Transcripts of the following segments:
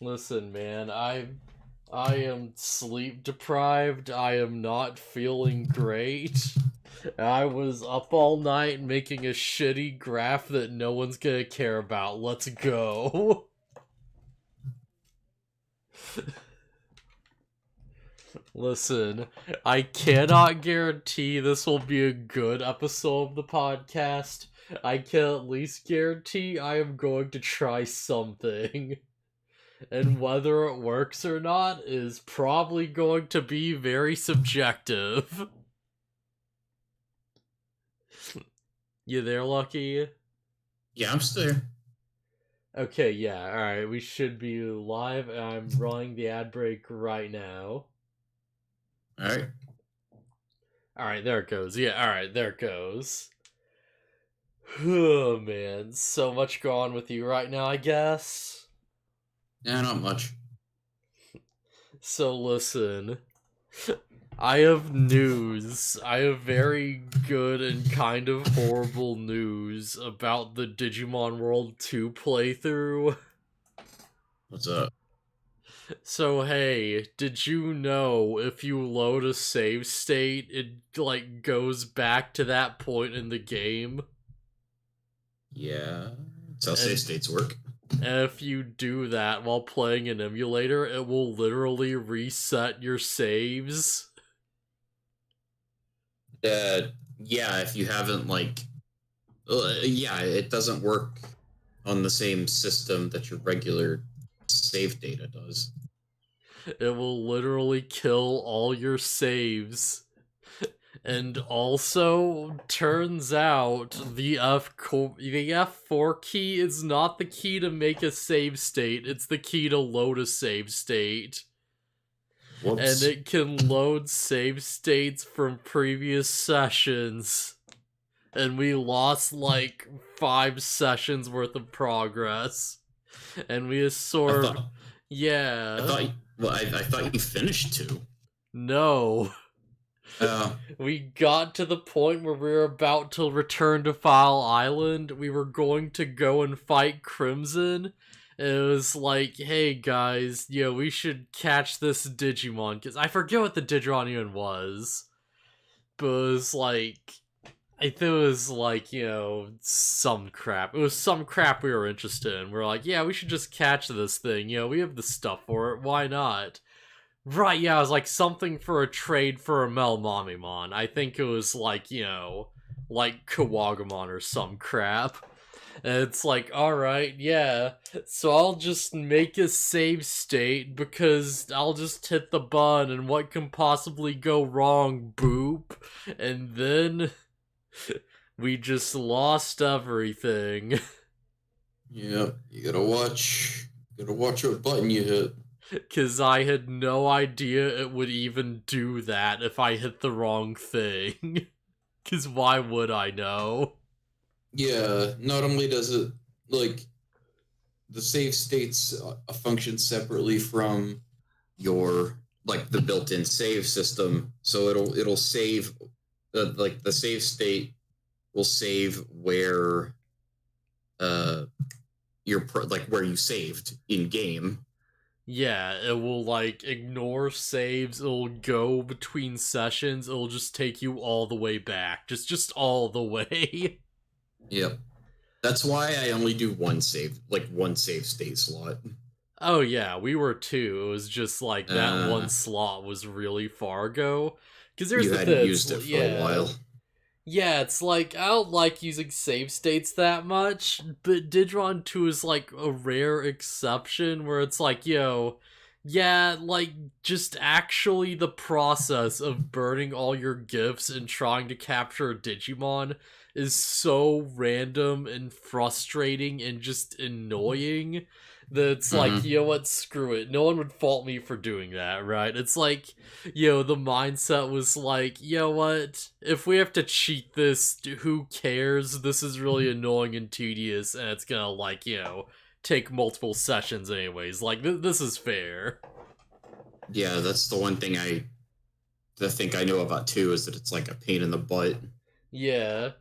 Listen, man, I am sleep deprived. I am not feeling great. I was up all night making a shitty graph that no one's gonna care about. Let's go. Listen, I cannot guarantee this will be a good episode of the podcast. I can at least guarantee I am going to try something. And whether it works or not is probably going to be very subjective. You there, Lucky? Yeah, I'm still here. Okay, yeah, alright, we should be live. I'm rolling the ad break right now. Alright. Alright, there it goes. Yeah, alright, there it goes. Oh, man, so much going on with you right now, I guess. Yeah, not much. So listen, I have news. I have very good and kind of horrible news about the Digimon World 2 playthrough. What's up? So hey, did you know if you load a save state, it goes back to that point in the game? Yeah. That's how save states work. And if you do that while playing an emulator, it will literally reset your saves. Yeah, if you haven't, yeah, it doesn't work on the same system that your regular save data does. It will literally kill all your saves. And also, turns out the F4 key is not the key to make a save state, it's the key to load a save state. Whoops. And it can load save states from previous sessions. And we lost 5 sessions worth of progress. And we sort of... Yeah. I thought you finished 2. No. We got to the point where we were about to return to File Island. We were going to go and fight Crimson. And it was like, hey guys, we should catch this Digimon. Because I forget what the Digimon even was. But it was I think it was some crap. It was some crap we were interested in. We're like, yeah, we should just catch this thing. We have the stuff for it. Why not? Right, yeah, it was something for a trade for a Melmamimon. I think it was Kawagamon or some crap. And it's alright, yeah. So I'll just make a save state because I'll just hit the button and what can possibly go wrong, boop. And then we just lost everything. Yeah, you gotta watch what button you hit. Because I had no idea it would even do that if I hit the wrong thing. Because why would I know? Yeah, not only does it, the save states function separately from your, the built-in save system, so it'll save, the save state will save where, where you saved in-game. Yeah, it will, ignore saves, it'll go between sessions, it'll just take you all the way back. Just all the way. Yep. That's why I only do one save state slot. Oh yeah, we were too. It was just that one slot was really Fargo. Because there's you the hadn't thing, used it for a while. Yeah, it's I don't like using save states that much, but Digimon 2 is a rare exception where it's yeah, just actually the process of burning all your gifts and trying to capture a Digimon is so random and frustrating and just annoying that it's you know what, screw it. No one would fault me for doing that, right? It's the mindset was you know what? If we have to cheat this, who cares? This is really annoying and tedious, and it's gonna, take multiple sessions anyways. This is fair. Yeah, that's the one thing I know about too, is that it's a pain in the butt. Yeah.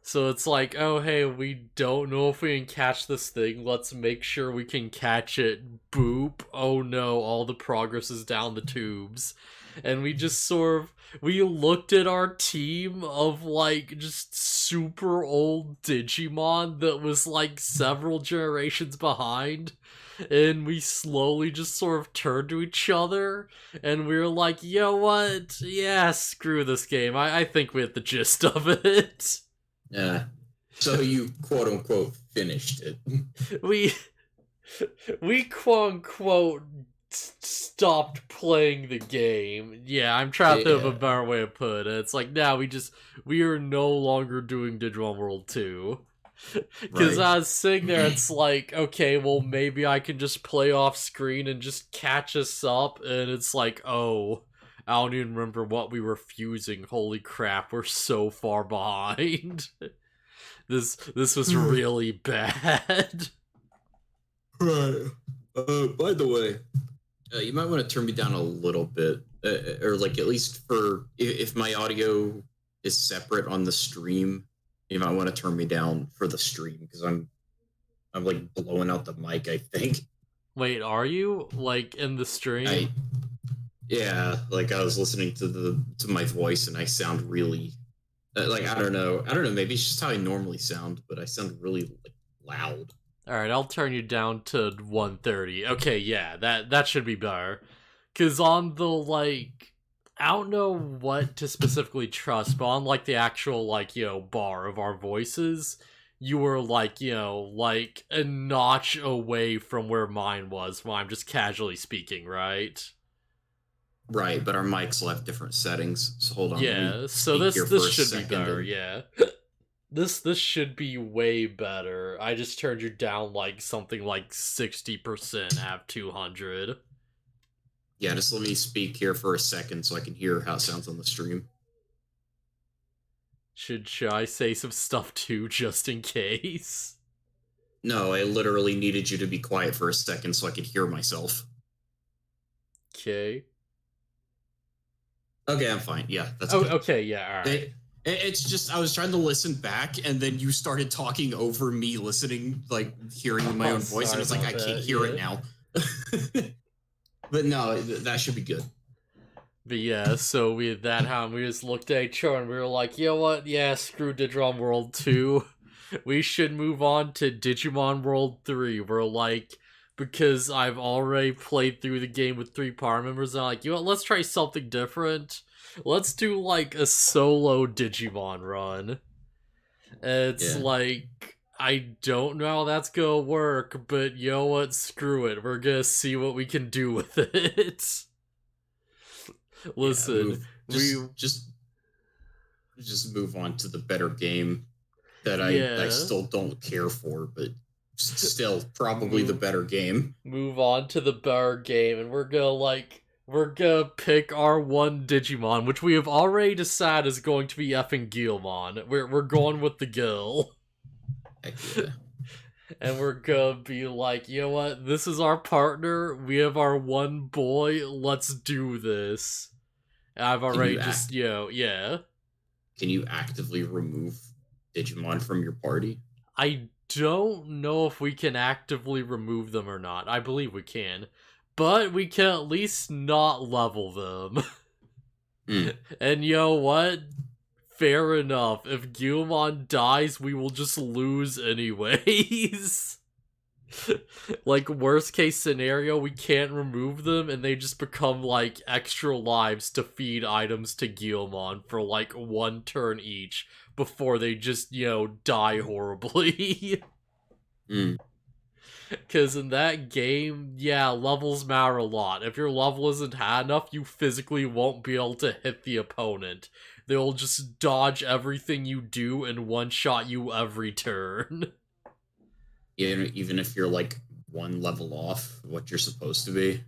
So it's like, oh hey, we don't know if we can catch this thing. Let's make sure we can catch it. Boop. Oh no, all the progress is down the tubes. And we just sort of we looked at our team of like just super old Digimon that was like several generations behind. And we slowly just sort of turned to each other and we were like, yo, what? Yeah, screw this game. I think we had the gist of it. Yeah. So you quote unquote finished it. We quote unquote stopped playing the game. Yeah, I'm trying to think of a better way to put it. It's like now we are no longer doing Digimon World 2. Because I was sitting there, it's like, okay, well maybe I can just play off screen and just catch us up, and it's like, oh, I don't even remember what we were fusing. Holy crap, we're so far behind. This was really bad. Right. By the way, you might want to turn me down a little bit, or like at least for if my audio is separate on the stream, you might want to turn me down for the stream because I'm like blowing out the mic. I think. Wait, are you like in the stream? Yeah, like I was listening to my voice and I sound really. Like I don't know. Maybe it's just how I normally sound, but I sound really like, loud. All right, I'll turn you down to 130. Okay, yeah, that should be better. Cause on the like, I don't know what to specifically trust, but on like the actual like bar of our voices, you were like like a notch away from where mine was when I'm just casually speaking, right? Right, but our mics will have different settings. So hold on. Yeah, so this should be better. Yeah, this should be way better. I just turned you down like something like 60%. Have 200. Yeah, just let me speak here for a second so I can hear how it sounds on the stream. Should I say some stuff too, just in case? No, I literally needed you to be quiet for a second so I could hear myself. Okay. Okay, I'm fine. Yeah, that's good. Okay, yeah, alright. It's just, I was trying to listen back, and then you started talking over me listening, like, hearing my own voice, and it's like, I can't hear it now. But no, that should be good. But yeah, so we had that how we just looked at each other and we were like, you know what? Yeah, screw Digimon World 2. We should move on to Digimon World 3. We're like, because I've already played through the game with 3 power members, and I'm like, you know what? Let's try something different. Let's do like a solo Digimon run. It's like, I don't know how that's gonna work, but you know what? Screw it. We're gonna see what we can do with it. Listen, just move on to the better game that I still don't care for, but still probably the better game. Move on to the better game, and we're gonna pick our one Digimon, which we have already decided is going to be effing Guilmon. We're going with the Gil. Heck yeah. And we're gonna be like, you know what? This is our partner. We have our one boy. Let's do this. I've already yeah. Can you actively remove Digimon from your party? I don't know if we can actively remove them or not. I believe we can. But we can at least not level them. And you know what? Fair enough. If Guilmon dies, we will just lose anyways. Like, worst case scenario, we can't remove them and they just become like extra lives to feed items to Guilmon for like 1 turn each before they just, die horribly. Because in that game, yeah, levels matter a lot. If your level isn't high enough, you physically won't be able to hit the opponent. They'll just dodge everything you do and one-shot you every turn. Even if you're like 1 level off what you're supposed to be?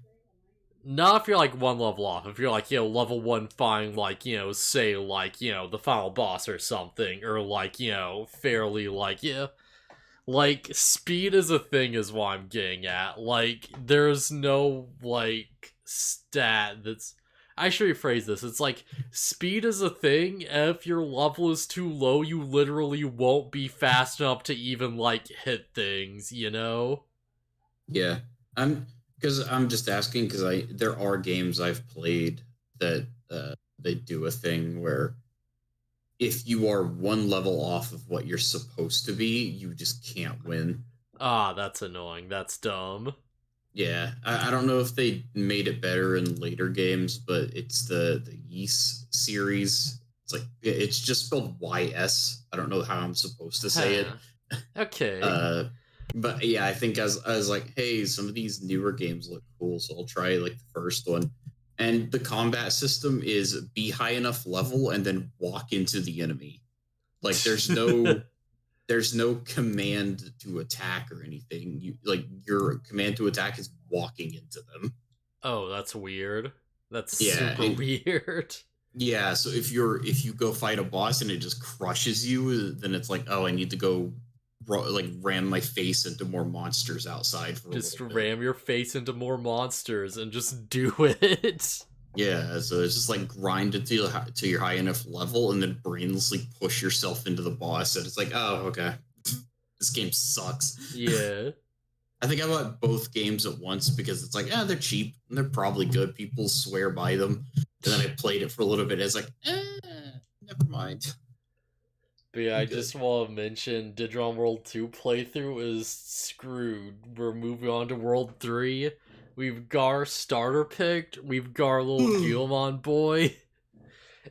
Not if you're like 1 level off. If you're like, level 1 fine, like, say, like, the final boss or something. Or like, fairly, like, like, speed is a thing is what I'm getting at. Like, there's no, like, stat that's... I should rephrase this. It's like, speed is a thing, and if your level is too low, you literally won't be fast enough to even, like, hit things, you know? Yeah. I'm just asking because there are games I've played that they do a thing where if you are one level off of what you're supposed to be, you just can't win. Ah, that's annoying. That's dumb. Yeah, I don't know if they made it better in later games, but it's the Yeast series. It's just spelled YS. I don't know how I'm supposed to say it. Huh. Okay. But yeah, I think I was like, hey, some of these newer games look cool, so I'll try like the first one. And the combat system is be high enough level and then walk into the enemy. Like there's no command to attack or anything. Your command to attack is walking into them. Oh, that's weird. That's Yeah, super weird. yeah. So if you go fight a boss and it just crushes you, then it's like, oh, I need to go ram my face into more monsters outside for Just a little bit. ram your face into more monsters and just do it. Yeah, so it's just like grind it to your high enough level and then brainlessly push yourself into the boss. And it's like, oh, okay, this game sucks. Yeah. I think I bought both games at once because it's like, they're cheap and they're probably good. People swear by them. And then I played it for a little bit. It's like, never mind. But yeah, I just want to mention Digimon World 2 playthrough is screwed. We're moving on to World 3. We've got our starter picked. We've got our little Gilmon boy.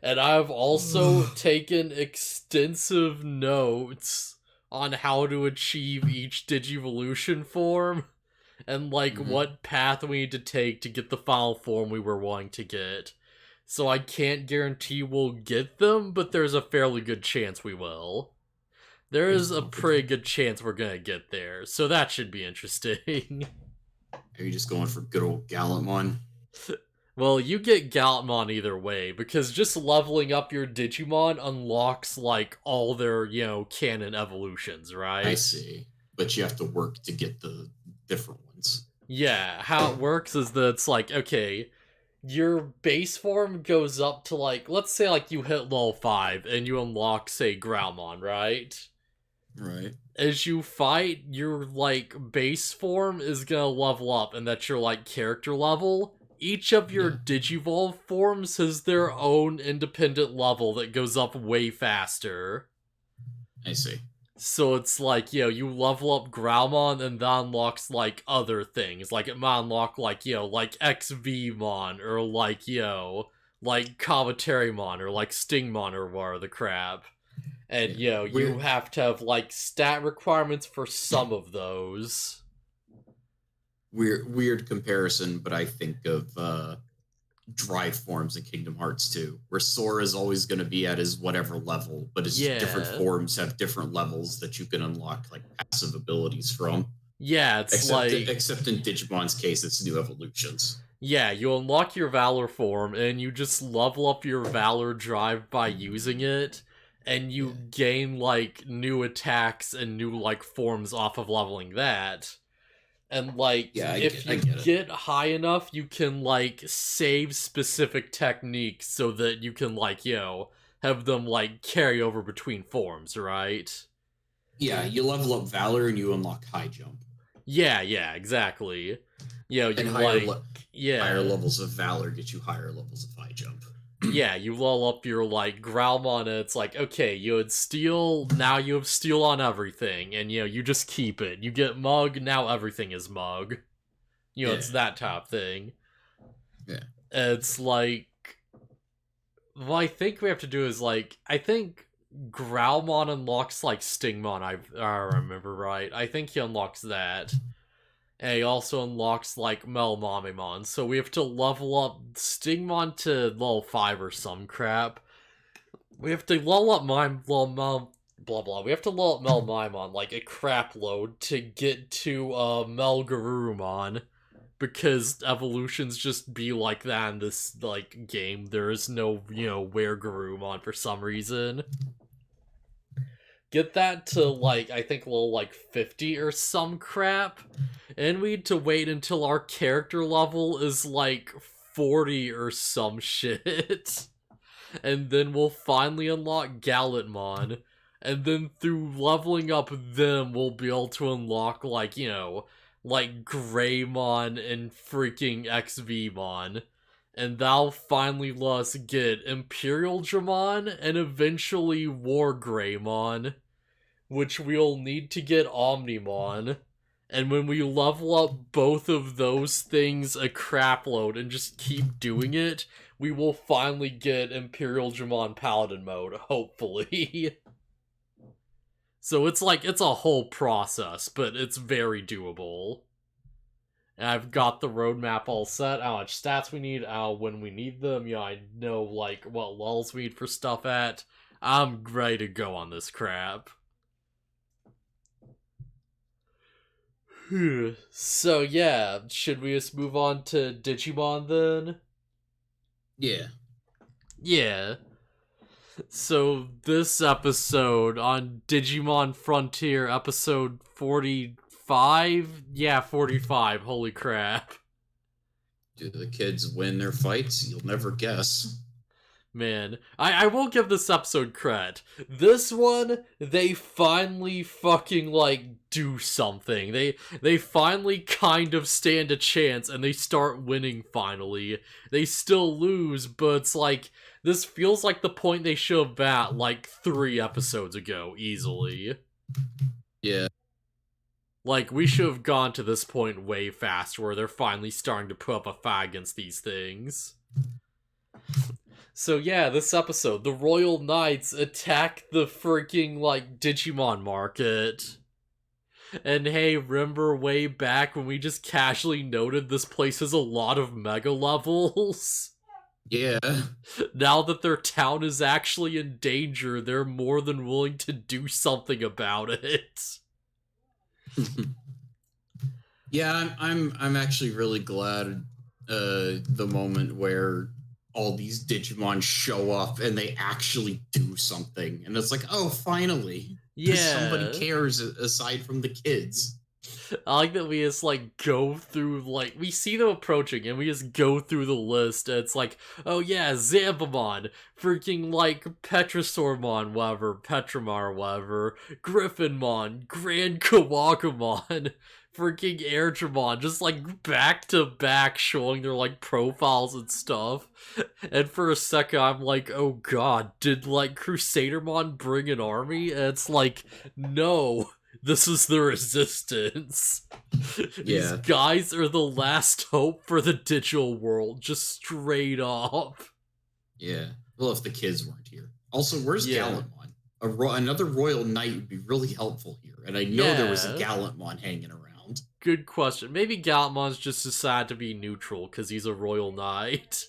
And I've also taken extensive notes on how to achieve each Digivolution form. And, what path we need to take to get the final form we were wanting to get. So I can't guarantee we'll get them, but there's a fairly good chance we will. There is a pretty good chance we're gonna get there, so that should be interesting. Are you just going for good old Gallantmon? Well, you get Gallantmon either way, because just leveling up your Digimon unlocks, all their, canon evolutions, right? I see. But you have to work to get the different ones. Yeah, how it works is that it's okay, your base form goes up to, let's say, you hit level 5 and you unlock, say, Groundmon, right? Right. As you fight, your, base form is gonna level up, and that's your, character level. Each of your Digivolve forms has their own independent level that goes up way faster. I see. So it's you level up Growlmon and that unlocks, other things. It might unlock, XVmon, or, Cometarymon, or, Stingmon, or whatever the crap. And, you have to have, stat requirements for some of those. Weird comparison, but I think of drive forms in Kingdom Hearts 2, where Sora is always going to be at his whatever level, but his different forms have different levels that you can unlock passive abilities from. Yeah, it's except in Digimon's case, it's new evolutions. Yeah, you unlock your Valor form, and you just level up your Valor drive by using it, and you gain, new attacks and new, forms off of leveling that. And, if you get high enough, you can, save specific techniques so that you can, have them, carry over between forms, right? Yeah, you level up Valor and you unlock High Jump. Yeah, exactly. You higher levels of Valor get you higher levels of High Jump. Yeah, you level up your, Growlmon, and it's okay, you had Steel, now you have Steel on everything, and, you just keep it. You get Mug, now everything is Mug. It's that type of thing. Yeah. It's what I think we have to do is, I think Growlmon unlocks, Stingmon, I remember right. I think he unlocks that. And he also unlocks, Melmomimon. So we have to level up Stingmon to level 5 or some crap. We have to level up blah blah. We have to level up Melmimon, a crap load, to get to, Melgarurumon. Because evolutions just be like that in this, game. There is no, Weregarurumon for some reason. Get that to, I think level, 50 or some crap. And we need to wait until our character level is, 40 or some shit. And then we'll finally unlock Gallantmon. And then through leveling up them, we'll be able to unlock, like, you know, like Greymon and freaking XVmon. And that'll finally let us get Imperial Dramon and eventually War Greymon, which we'll need to get Omnimon. And when we level up both of those things a crapload and just keep doing it, we will finally get Imperial Dramon Paladin mode, hopefully. So it's like, it's a whole process, but it's very doable. And I've got the roadmap all set, how much stats we need, when we need them, you know, I know, like, what lulls we need for stuff at. I'm ready to go on this crap. So yeah, should we just move on to Digimon then? Yeah. Yeah. So this episode on Digimon Frontier, episode 45? Yeah, 45, holy crap. Do the kids win their fights? You'll never guess. Man, I will give this episode credit. This one, they finally fucking, like, do something. They finally kind of stand a chance, and they start winning finally. They still lose, but it's like, this feels like the point they should have been at, like, 3 episodes ago, easily. Yeah. Like, we should have gone to this point way faster, where they're finally starting to put up a fight against these things. So yeah, this episode, the Royal Knights attack the freaking, like, Digimon market. And hey, remember way back when we just casually noted this place has a lot of mega levels? Yeah. Now that their town is actually in danger, they're more than willing to do something about it. Yeah, I'm actually really glad the moment where all these Digimon show up and they actually do something. And it's like, oh, finally. Yeah. Somebody cares aside from the kids. I like that we just, like, go through, like, we see them approaching, and we just go through the list, and it's like, oh yeah, Zambamon, freaking, like, Petrosaurmon, whatever, Petramar, whatever, Griffinmon, Grand Kawagamon, freaking Airdramon, just, like, back-to-back showing their, like, profiles and stuff. And for a second, I'm like, oh god, did, like, Crusadermon bring an army? And it's like, no. This is the resistance. Yeah. These guys are the last hope for the digital world, just straight up. Yeah. Well, if the kids weren't here. Also, where's Gallantmon? Another Royal Knight would be really helpful here. And I know there was a Gallantmon hanging around. Good question. Maybe Gallantmon's just decided to be neutral because he's a Royal Knight.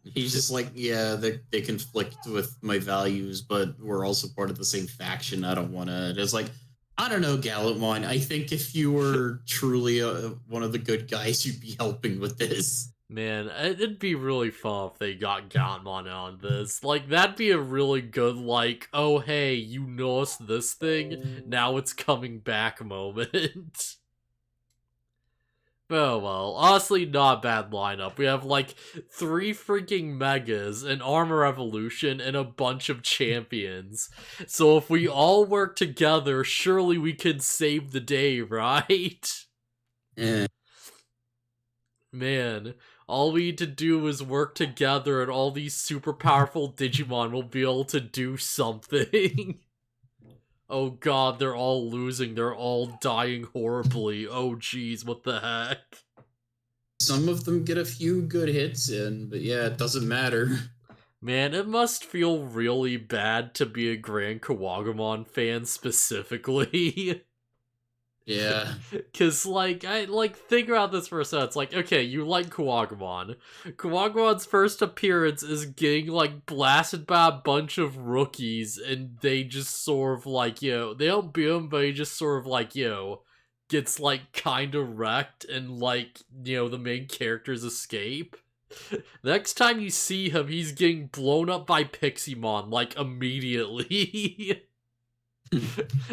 He's just like, yeah, they conflict with my values, but we're also part of the same faction. I don't want to. It's like, I don't know, Gallantmon. I think if you were truly one of the good guys, you'd be helping with this. Man, it'd be really fun if they got Gallantmon on this. Like, that'd be a really good, like, oh, hey, you noticed this thing? Now it's coming back moment. Oh well, honestly not a bad lineup. We have like 3 freaking Megas, an Armor Evolution, and a bunch of champions. So if we all work together, surely we can save the day, right? Yeah. Man, all we need to do is work together and all these super powerful Digimon will be able to do something. Oh god, they're all losing. They're all dying horribly. Oh jeez, what the heck? Some of them get a few good hits in, but yeah, it doesn't matter. Man, it must feel really bad to be a Grand Kawagamon fan specifically. Yeah. Cause, like, I, like, think about this for a second. It's like, okay, you like Kawagamon. Kawagamon's first appearance is getting, like, blasted by a bunch of rookies, and they just sort of, like, you know, they don't beat him, but he just sort of, like, you know, gets, like, kinda wrecked, and, like, you know, the main characters escape. Next time you see him, he's getting blown up by Piximon, like, immediately.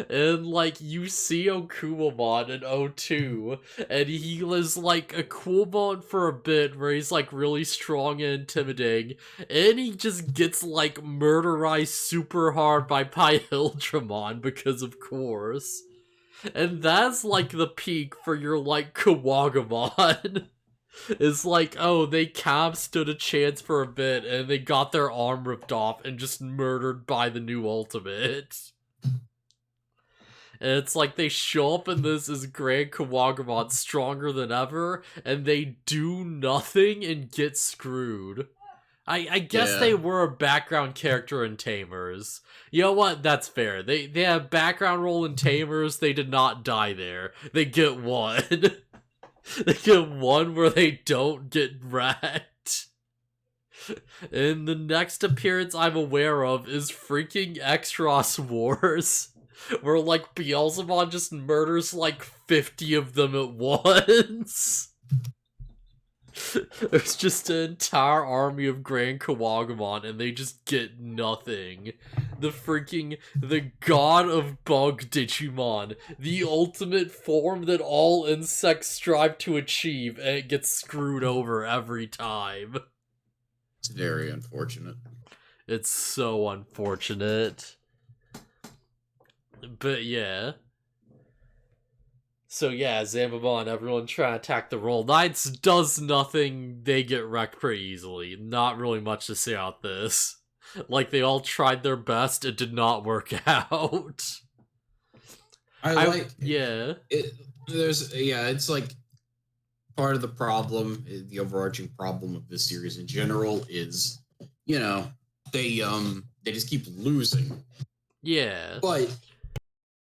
And, like, you see Okumamon in O2, and he was, like, a cool moment for a bit where he's, like, really strong and intimidating, and he just gets, like, murderized super hard by Pyhildramon because of course. And that's, like, the peak for your, like, Kawagamon. It's like, oh, they kind of stood a chance for a bit, and they got their arm ripped off and just murdered by the new ultimate. And it's like they show up in this as Grand Kawagamon stronger than ever, and they do nothing and get screwed. I guess Yeah. they were a background character in Tamers. You know what? That's fair. They have background role in Tamers. They did not die there. They get one. They get one where they don't get wrecked. And the next appearance I'm aware of is freaking Extros Wars, where, like, Beelzebub just murders, like, 50 of them at once. There's just an entire army of Grand Kawagamon, and they just get nothing. The god of bug Digimon, the ultimate form that all insects strive to achieve, and it gets screwed over every time. It's very unfortunate. It's so unfortunate. But yeah. So yeah, Zambamon, everyone trying to attack the Roll Knights does nothing. They get wrecked pretty easily. Not really much to say about this. Like, they all tried their best. It did not work out. Yeah. It's like part of the problem, the overarching problem of this series in general is, they just keep losing. Yeah. But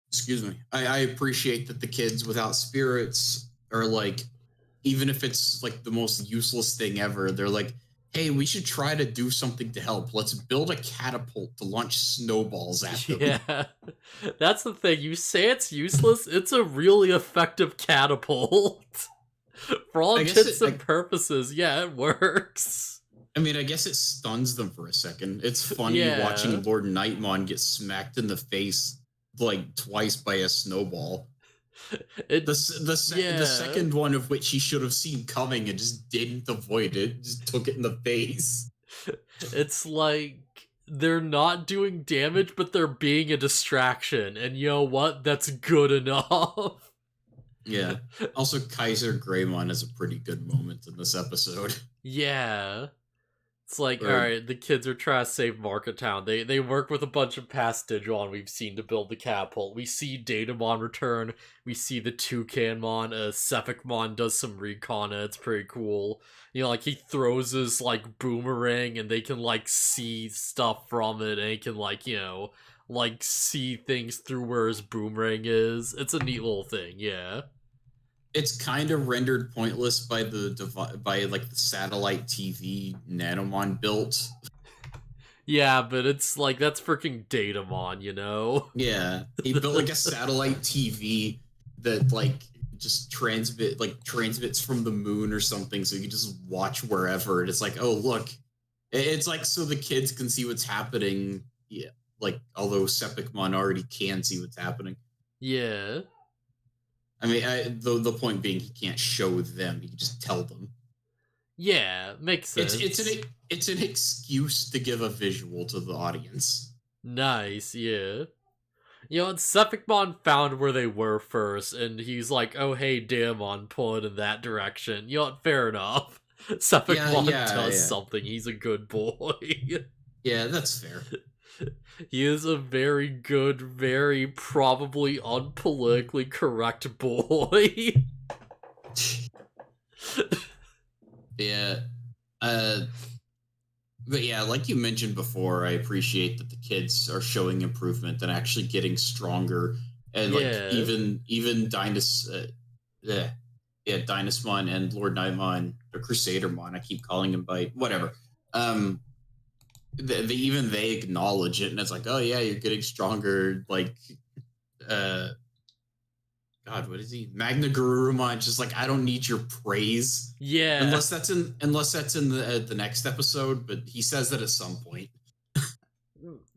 excuse me, I appreciate that the kids without spirits are like, even if it's like the most useless thing ever, they're like, hey, we should try to do something to help. Let's build a catapult to launch snowballs at them. Yeah. That's the thing. You say it's useless, it's a really effective catapult. For all intents and purposes, yeah, it works. I mean, I guess it stuns them for a second. It's funny watching Lord Nightmon get smacked in the face like twice by a snowball. The second one of which he should have seen coming and just didn't avoid it, just took it in the face. It's like they're not doing damage, but they're being a distraction, and you know what? That's good enough. Yeah. Also, Kaiser Greymon has a pretty good moment in this episode. Yeah. It's like, alright, the kids are trying to save Market Town. They work with a bunch of past Digimon we've seen to build the catapult. We see Datamon return. We see the Toucanemon. Sephicmon does some recon, and it's pretty cool. Like, he throws his, like, boomerang, and they can, like, see stuff from it, and he can, like, like, see things through where his boomerang is. It's a neat little thing, yeah. It's kind of rendered pointless by the satellite TV Nanomon built. Yeah, but it's like, that's freaking Datamon, Yeah, he built like a satellite TV that like just transmits from the moon or something, so you can just watch wherever. And it's like, oh look, it's like so the kids can see what's happening. Yeah, like although Sephicmon already can see what's happening. Yeah. I mean, the point being, he can't show them; he can just tell them. Yeah, makes sense. It's an excuse to give a visual to the audience. Nice, yeah. Sephicmon found where they were first, and he's like, "Oh, hey, Daemon, pull it in that direction." Fair enough. Sephicmon does something. He's a good boy. Yeah, that's fair. He is a very good, very probably unpolitically correct boy. Yeah. But yeah, like you mentioned before, I appreciate that the kids are showing improvement and actually getting stronger. And like even Dynasmon and Lord Nightmon, or Crusadermon, I keep calling him by whatever. They acknowledge it, and it's like, oh yeah, you're getting stronger. Like, God, what is he? Magna Garurumon, just like, I don't need your praise. Yeah. Unless that's in the next episode, but he says that at some point.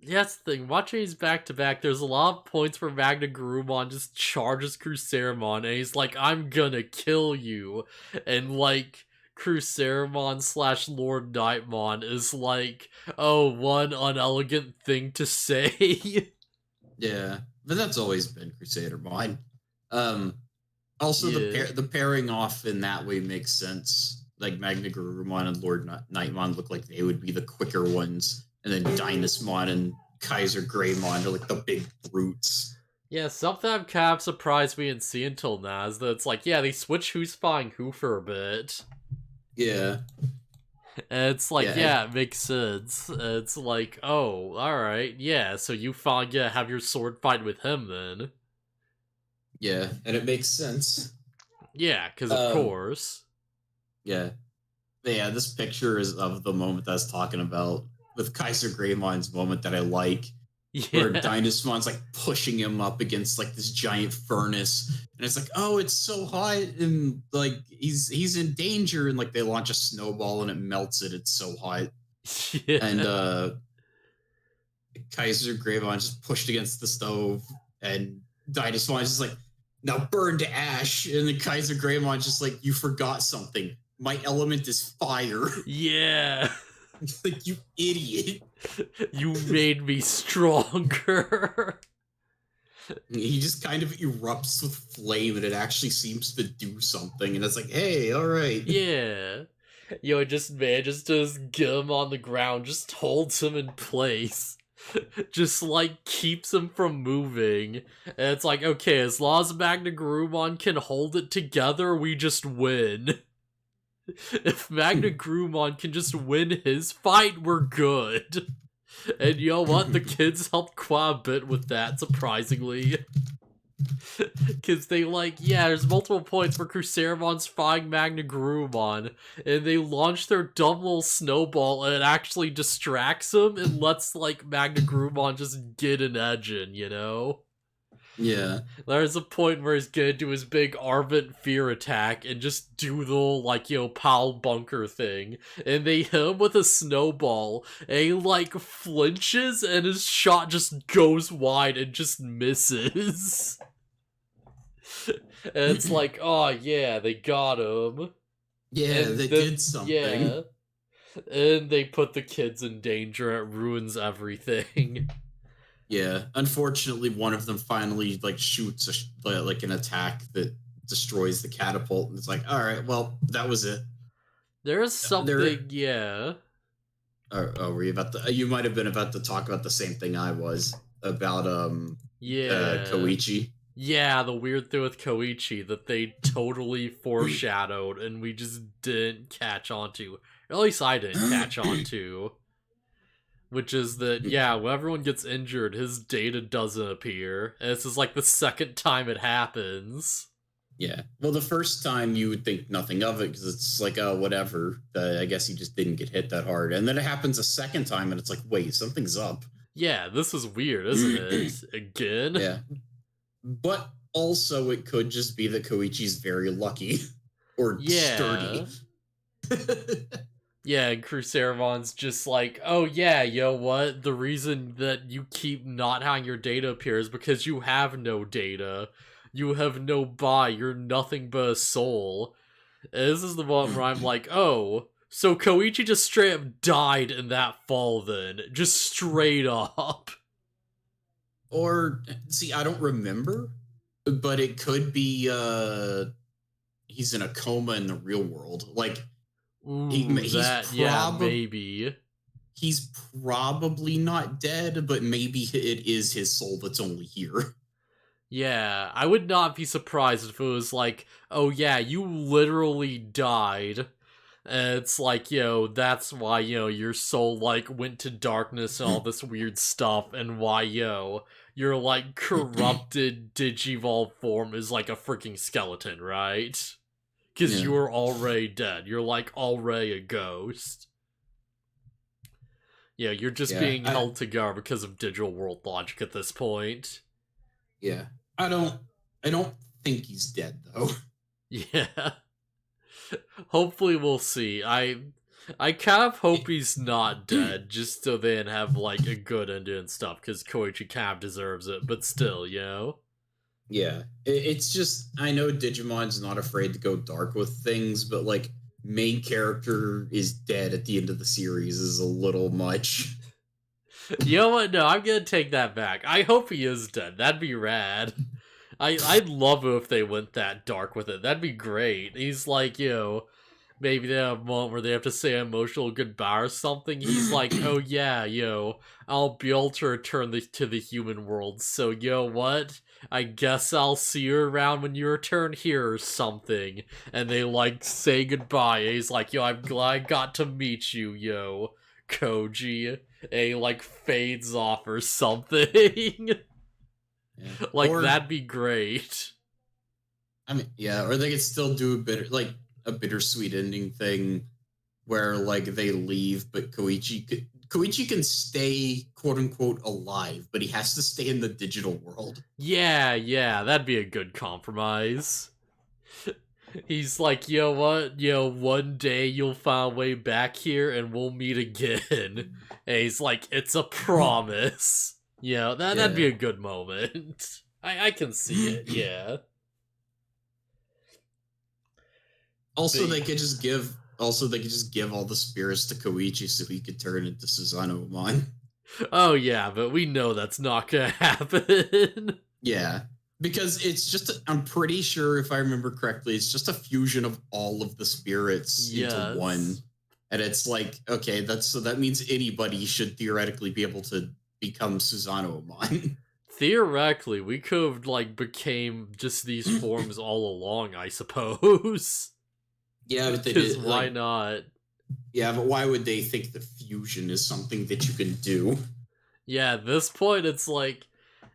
Yeah, that's the thing. Watching these back to back, there's a lot of points where MaskedHeroLucky just charges Cruceramon, and he's like, "I'm gonna kill you," and like Cruceramon slash Lord Nightmon is like, "Oh, one unelegant thing to say." Yeah, but that's always been Crusader Mod. Also, Yeah. the pairing off in that way makes sense. Like MaskedHeroLucky and Lord Nightmon look like they would be the quicker ones, and then Dynasmon and Kaiser Greymon are like the big brutes. Yeah, something I'm kind of surprised we didn't see until now is that it's like, yeah, they switch who's spying who for a bit. Yeah. And it's like, Yeah, yeah, it makes sense. It's like, oh, alright, yeah, so you finally get to have your sword fight with him then. yeah, and it makes sense. Yeah, because of course. Yeah. Yeah, this picture is of the moment that I was talking about with Kaiser Greymon's moment that I like, where Yeah. Dynasmon's like pushing him up against like this giant furnace, and it's like, oh, it's so hot, and like he's in danger, and like they launch a snowball and it melts it. It's so hot, Yeah. and Kaiser Greymon just pushed against the stove, and Dynasmon's just like, now burn to ash, and the Kaiser Greymon's just like, you forgot something. My element is fire. Yeah. Like, you idiot. You made me stronger. He just kind of erupts with flame and it actually seems to do something. And it's like, hey, all right. Yeah. Yo, it just manages to just get him on the ground, just holds him in place. Just like keeps him from moving. And it's like, okay, as long as MaskedHeroLucky can hold it together, we just win. If MaskedHeroLucky can just win his fight, we're good. And you know what? The kids helped quite a bit with that, surprisingly. Because they yeah, there's multiple points where Cruceramon's fighting MaskedHeroLucky, and they launch their dumb little snowball, and it actually distracts him and lets MaskedHeroLucky just get an edge in, you know? Yeah. There's a point where he's gonna do his big Arvent Fear attack and just do the Pal Bunker thing. And they hit him with a snowball, and he flinches, and his shot just goes wide and just misses. And it's like, oh yeah, they got him. Yeah, And they did something. Yeah. And they put the kids in danger, it ruins everything. Yeah. Unfortunately, one of them finally shoots an attack that destroys the catapult. And it's like, all right, well, that was it. There's something, yeah. Oh, were you about to? You might have been about to talk about the same thing I was about. Koichi. Yeah, the weird thing with Koichi that they totally foreshadowed and we just didn't catch on to. Or at least I didn't catch on to. Which is that, yeah, when everyone gets injured, his data doesn't appear. And this is the second time it happens. Yeah. Well, the first time you would think nothing of it because it's like, oh, whatever. I guess he just didn't get hit that hard. And then it happens a second time and it's like, wait, something's up. Yeah, this is weird, isn't it? Again? Yeah. But also it could just be that Koichi's very lucky. Or sturdy. Yeah, and Cruceramon's just like, oh yeah, yo, what? The reason that you keep not having your data appear is because you have no data. You have no buy, you're nothing but a soul. And this is the one where I'm like, oh, so Koichi just straight up died in that fall then. Just straight up. Or, see, I don't remember, but it could be, he's in a coma in the real world. Ooh, maybe. He's probably not dead, but maybe it is his soul that's only here. Yeah, I would not be surprised if it was like, oh yeah, you literally died. And it's like, that's why, your soul, went to darkness and all this weird stuff, and why, your, corrupted Digivolve form is a freaking skeleton, right? Because you were already dead. You're, already a ghost. Yeah, you're just being held together because of digital world logic at this point. Yeah. I don't think he's dead, though. Yeah. Hopefully we'll see. I kind of hope he's not dead, just so they can have, like, a good ending and stuff, because Koichi kind of deserves it, but still, you know? Yeah, it's just, I know Digimon's not afraid to go dark with things, but, like, main character is dead at the end of the series is a little much. You know what? No, I'm gonna take that back. I hope he is dead. That'd be rad. I'd love it if they went that dark with it. That'd be great. He's like, maybe they have a moment where they have to say an emotional goodbye or something. He's like, oh yeah, I'll be able to return to the human world. So, what? I guess I'll see you around when you return here or something. And they, like, say goodbye. And he's like, I'm glad I got to meet you, Koji. And he, like, fades off or something. Yeah. Like, that'd be great. I mean, yeah, or they could still do a bittersweet ending thing where, like, they leave, but Koichi can stay, quote unquote, alive, but he has to stay in the digital world. Yeah, that'd be a good compromise. He's like, what? One day you'll find a way back here and we'll meet again. And he's like, it's a promise. That'd be a good moment. I can see it, yeah. Also, they could just give all the spirits to Koichi so he could turn into Susanoo-mon. Oh yeah, but we know that's not gonna happen. Yeah, because it's just I'm pretty sure, if I remember correctly, it's just a fusion of all of the spirits into one. And it's like, okay, that means anybody should theoretically be able to become Susanoo-mon. Theoretically, we could have, like, became just these forms all along, I suppose. Yeah, but they did. Why not? Yeah, but why would they think the fusion is something that you can do? Yeah, at this point, it's like,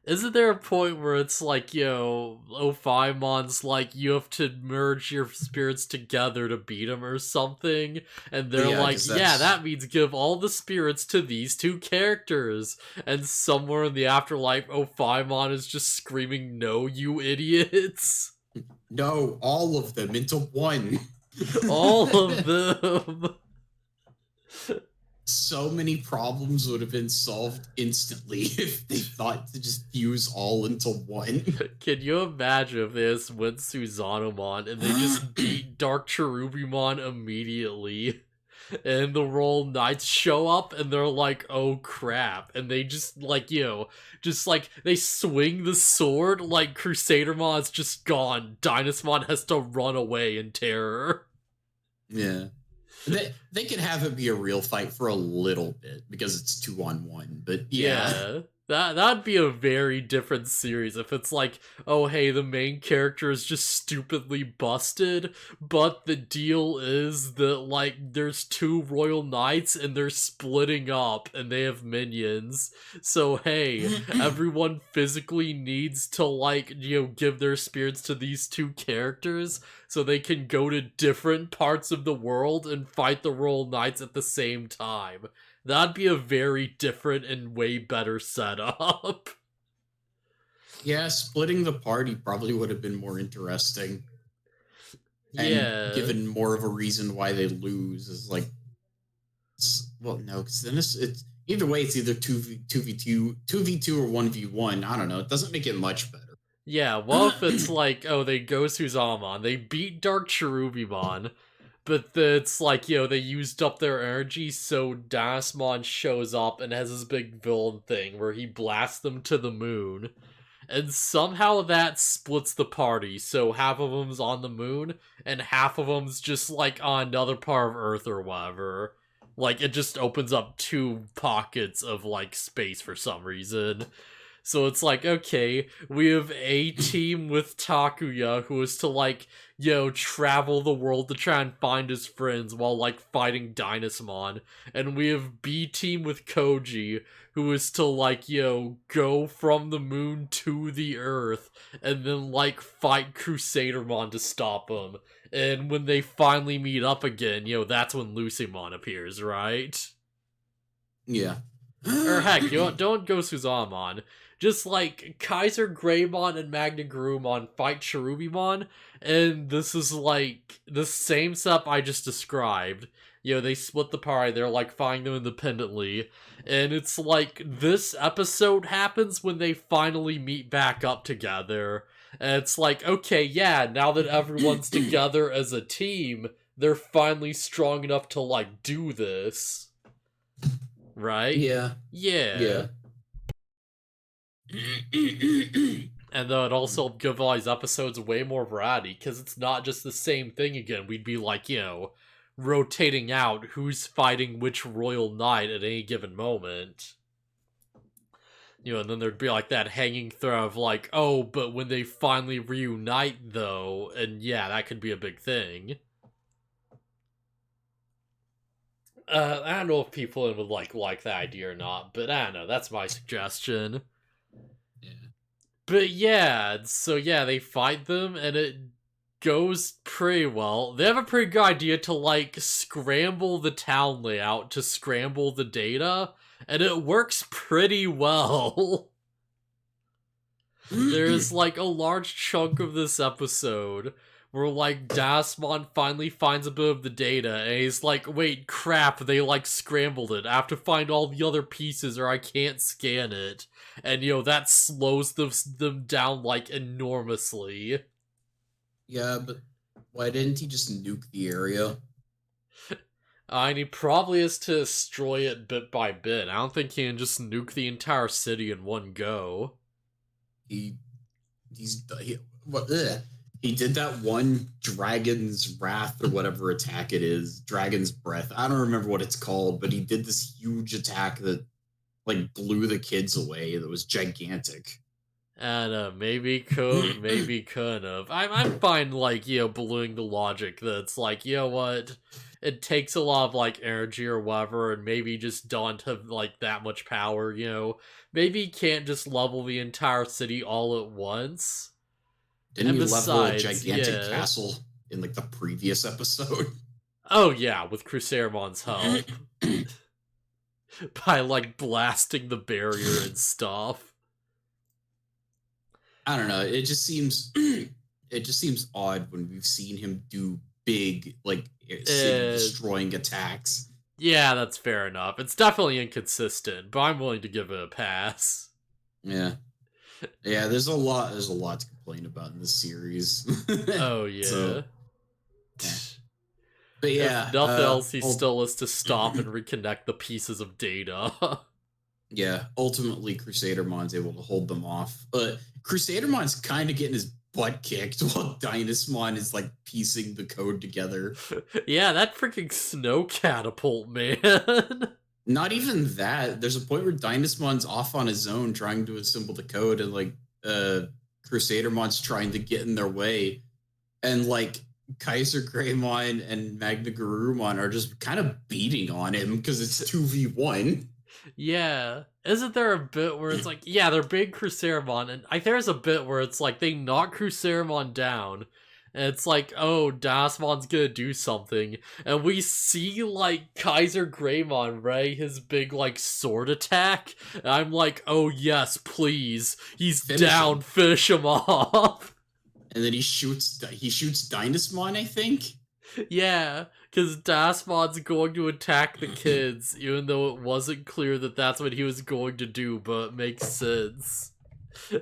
isn't there a point where it's like, Ophimon's like, you have to merge your spirits together to beat him or something? And they're like, that means give all the spirits to these two characters. And somewhere in the afterlife, Ophimon is just screaming, no, you idiots. No, all of them into one. All of them. So many problems would have been solved instantly if they thought to just fuse all into one. Can you imagine if they just went Susanoo-mon and they just beat Dark Cherubimon immediately? And the Royal Knights show up and they're like, oh crap. And they just, like, they swing the sword, like Crusadermon's just gone. Dynasmon has to run away in terror. Yeah. They could have it be a real fight for a little bit because it's 2-on-1, but yeah. That'd be a very different series if it's like, oh hey, the main character is just stupidly busted, but the deal is that, like, there's two royal knights and they're splitting up and they have minions. So hey, everyone physically needs to, like, give their spirits to these two characters so they can go to different parts of the world and fight the royal knights at the same time. That'd be a very different and way better setup. Yeah, splitting the party probably would have been more interesting. And given more of a reason why they lose is like, well, no, because then it's either way, it's either 2v2 or 1v1. I don't know. It doesn't make it much better. Yeah, well, if it's like, oh, they go Susanoo-mon, they beat Dark Cherubimon, but it's like, they used up their energy, so Dynasmon shows up and has this big villain thing where he blasts them to the moon. And somehow that splits the party, so half of them's on the moon, and half of them's just, like, on another part of Earth or whatever. Like, it just opens up two pockets of, like, space for some reason. So it's like, okay, we have A team with Takuya, who is to, like, travel the world to try and find his friends while, like, fighting Dynasmon. And we have B team with Koji, who is to, like, go from the moon to the Earth, and then, like, fight Crusadermon to stop him. And when they finally meet up again, that's when Lucemon appears, right? Yeah. Or heck, don't go Susanoo-mon. just like Kaiser Greymon and Magna Garurumon fight Cherubimon, and this is like the same stuff I just described. They split the party, they're like fighting them independently, and it's like this episode happens when they finally meet back up together. And it's like, okay, yeah, now that everyone's together as a team, they're finally strong enough to, like, do this. Right? Yeah. Yeah. And though it also give all these episodes way more variety, because it's not just the same thing again. We'd be like, rotating out who's fighting which royal knight at any given moment. And then there'd be like that hanging thread of like, oh, but when they finally reunite though, and yeah, that could be a big thing. I don't know if people would like that idea or not, but I don't know, that's my suggestion. Yeah. But yeah, so yeah, they fight them and it goes pretty well. They have a pretty good idea to like scramble the town layout, to scramble the data, and it works pretty well. There's like a large chunk of this episode where like Dasmon finally finds a bit of the data and he's like, wait, crap, they like scrambled it. I have to find all the other pieces or I can't scan it. And that slows them down like enormously. Yeah, but why didn't he just nuke the area? And he probably has to destroy it bit by bit. I don't think he can just nuke the entire city in one go. He did that one Dragon's Wrath or whatever attack it is, Dragon's Breath. I don't remember what it's called, but he did this huge attack that like blew the kids away. That was gigantic. And maybe could, maybe couldn't have. I'm fine, like, ballooning the logic that's like, what? It takes a lot of, like, energy or whatever, and maybe just don't have, like, that much power, Maybe he can't just level the entire city all at once. Didn't he level a gigantic castle in, like, the previous episode? Oh, yeah, with Crusadermon's help. By, like, blasting the barrier and stuff. I don't know. It just seems odd when we've seen him do big, like, city-destroying attacks. Yeah, that's fair enough. It's definitely inconsistent, but I'm willing to give it a pass. Yeah. Yeah, there's a lot to complain about in this series. Oh, yeah. So, yeah. But yeah. If nothing else, he still has to stop and reconnect the pieces of data. Yeah, ultimately Crusadermon's able to hold them off. But Crusadermon's kind of getting his butt kicked while Dynasmon is like piecing the code together. Yeah, that freaking snow catapult, man. Not even that. There's a point where Dynasmon's off on his own trying to assemble the code, and like Crusadermon's trying to get in their way. And like Kaiser Greymon and Magna Garurumon are just kind of beating on him because it's 2v1. Yeah. Isn't there a bit where it's like, yeah, they're big Crusadermon, and there's a bit where it's like they knock Crusadermon down, and it's like, oh, Dasmon's gonna do something, and we see, like, Kaiser Greymon, right, his big, like, sword attack, and I'm like, oh, yes, please, he's down, finish him off. And then he shoots Dynasmon, I think? Yeah, because Dasmon's going to attack the kids, even though it wasn't clear that that's what he was going to do, but it makes sense.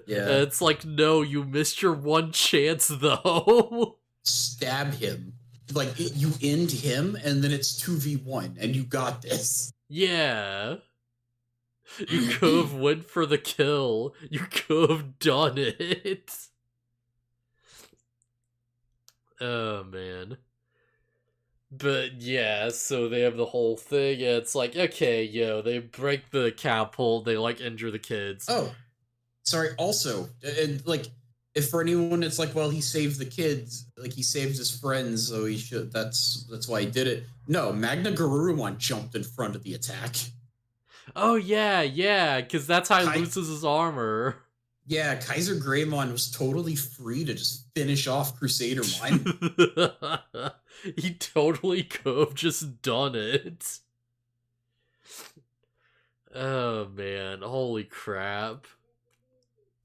Yeah. And it's like, no, you missed your one chance, though. Stab him. Like, you end him, and then it's 2v1, and you got this. Yeah. You could have went for the kill. You could have done it. Oh, man. But yeah, so they have the whole thing, and it's like, okay, they break the catapult, they like injure the kids. Oh, sorry. Also, and like, if for anyone it's like, well, he saved the kids, like he saved his friends, so he should. That's why he did it. No, Magna Garurumon jumped in front of the attack. Oh yeah, because that's how he loses his armor. Yeah, Kaiser Greymon was totally free to just finish off Crusadermon. He totally could have just done it. Oh man, holy crap.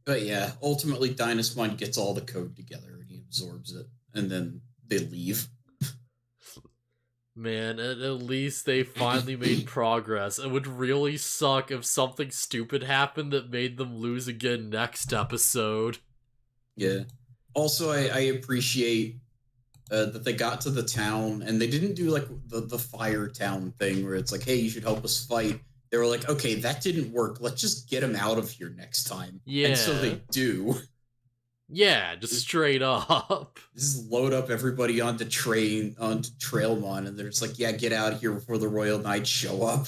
But yeah, ultimately Dynasmon gets all the code together and he absorbs it, and then they leave. Man, at least they finally made progress. It would really suck if something stupid happened that made them lose again next episode. Yeah. Also, I appreciate that they got to the town and they didn't do like the fire town thing where it's like, hey, you should help us fight. They were like, okay, that didn't work. Let's just get him out of here next time. Yeah. And so they do. Yeah, just straight up. Just load up everybody onto Trailmon, and they're just like, yeah, get out of here before the Royal Knights show up.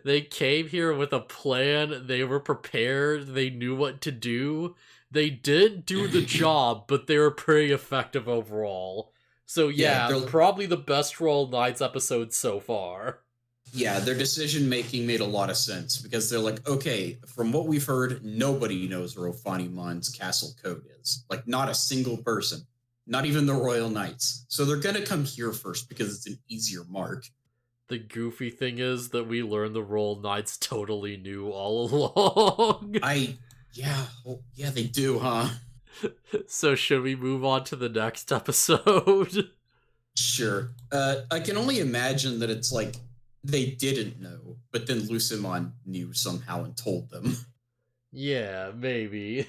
They came here with a plan. They were prepared. They knew what to do. They didn't do the job, but they were pretty effective overall. So yeah, probably the best Royal Knights episode so far. Yeah, their decision-making made a lot of sense, because they're like, okay, from what we've heard, nobody knows where Ophanemon's castle code is. Like, not a single person. Not even the Royal Knights. So they're gonna come here first, because it's an easier mark. The goofy thing is that we learned the Royal Knights totally knew all along. Yeah, they do, huh? So should we move on to the next episode? Sure. I can only imagine that it's like, they didn't know, but then Lucemon knew somehow and told them. Yeah, maybe.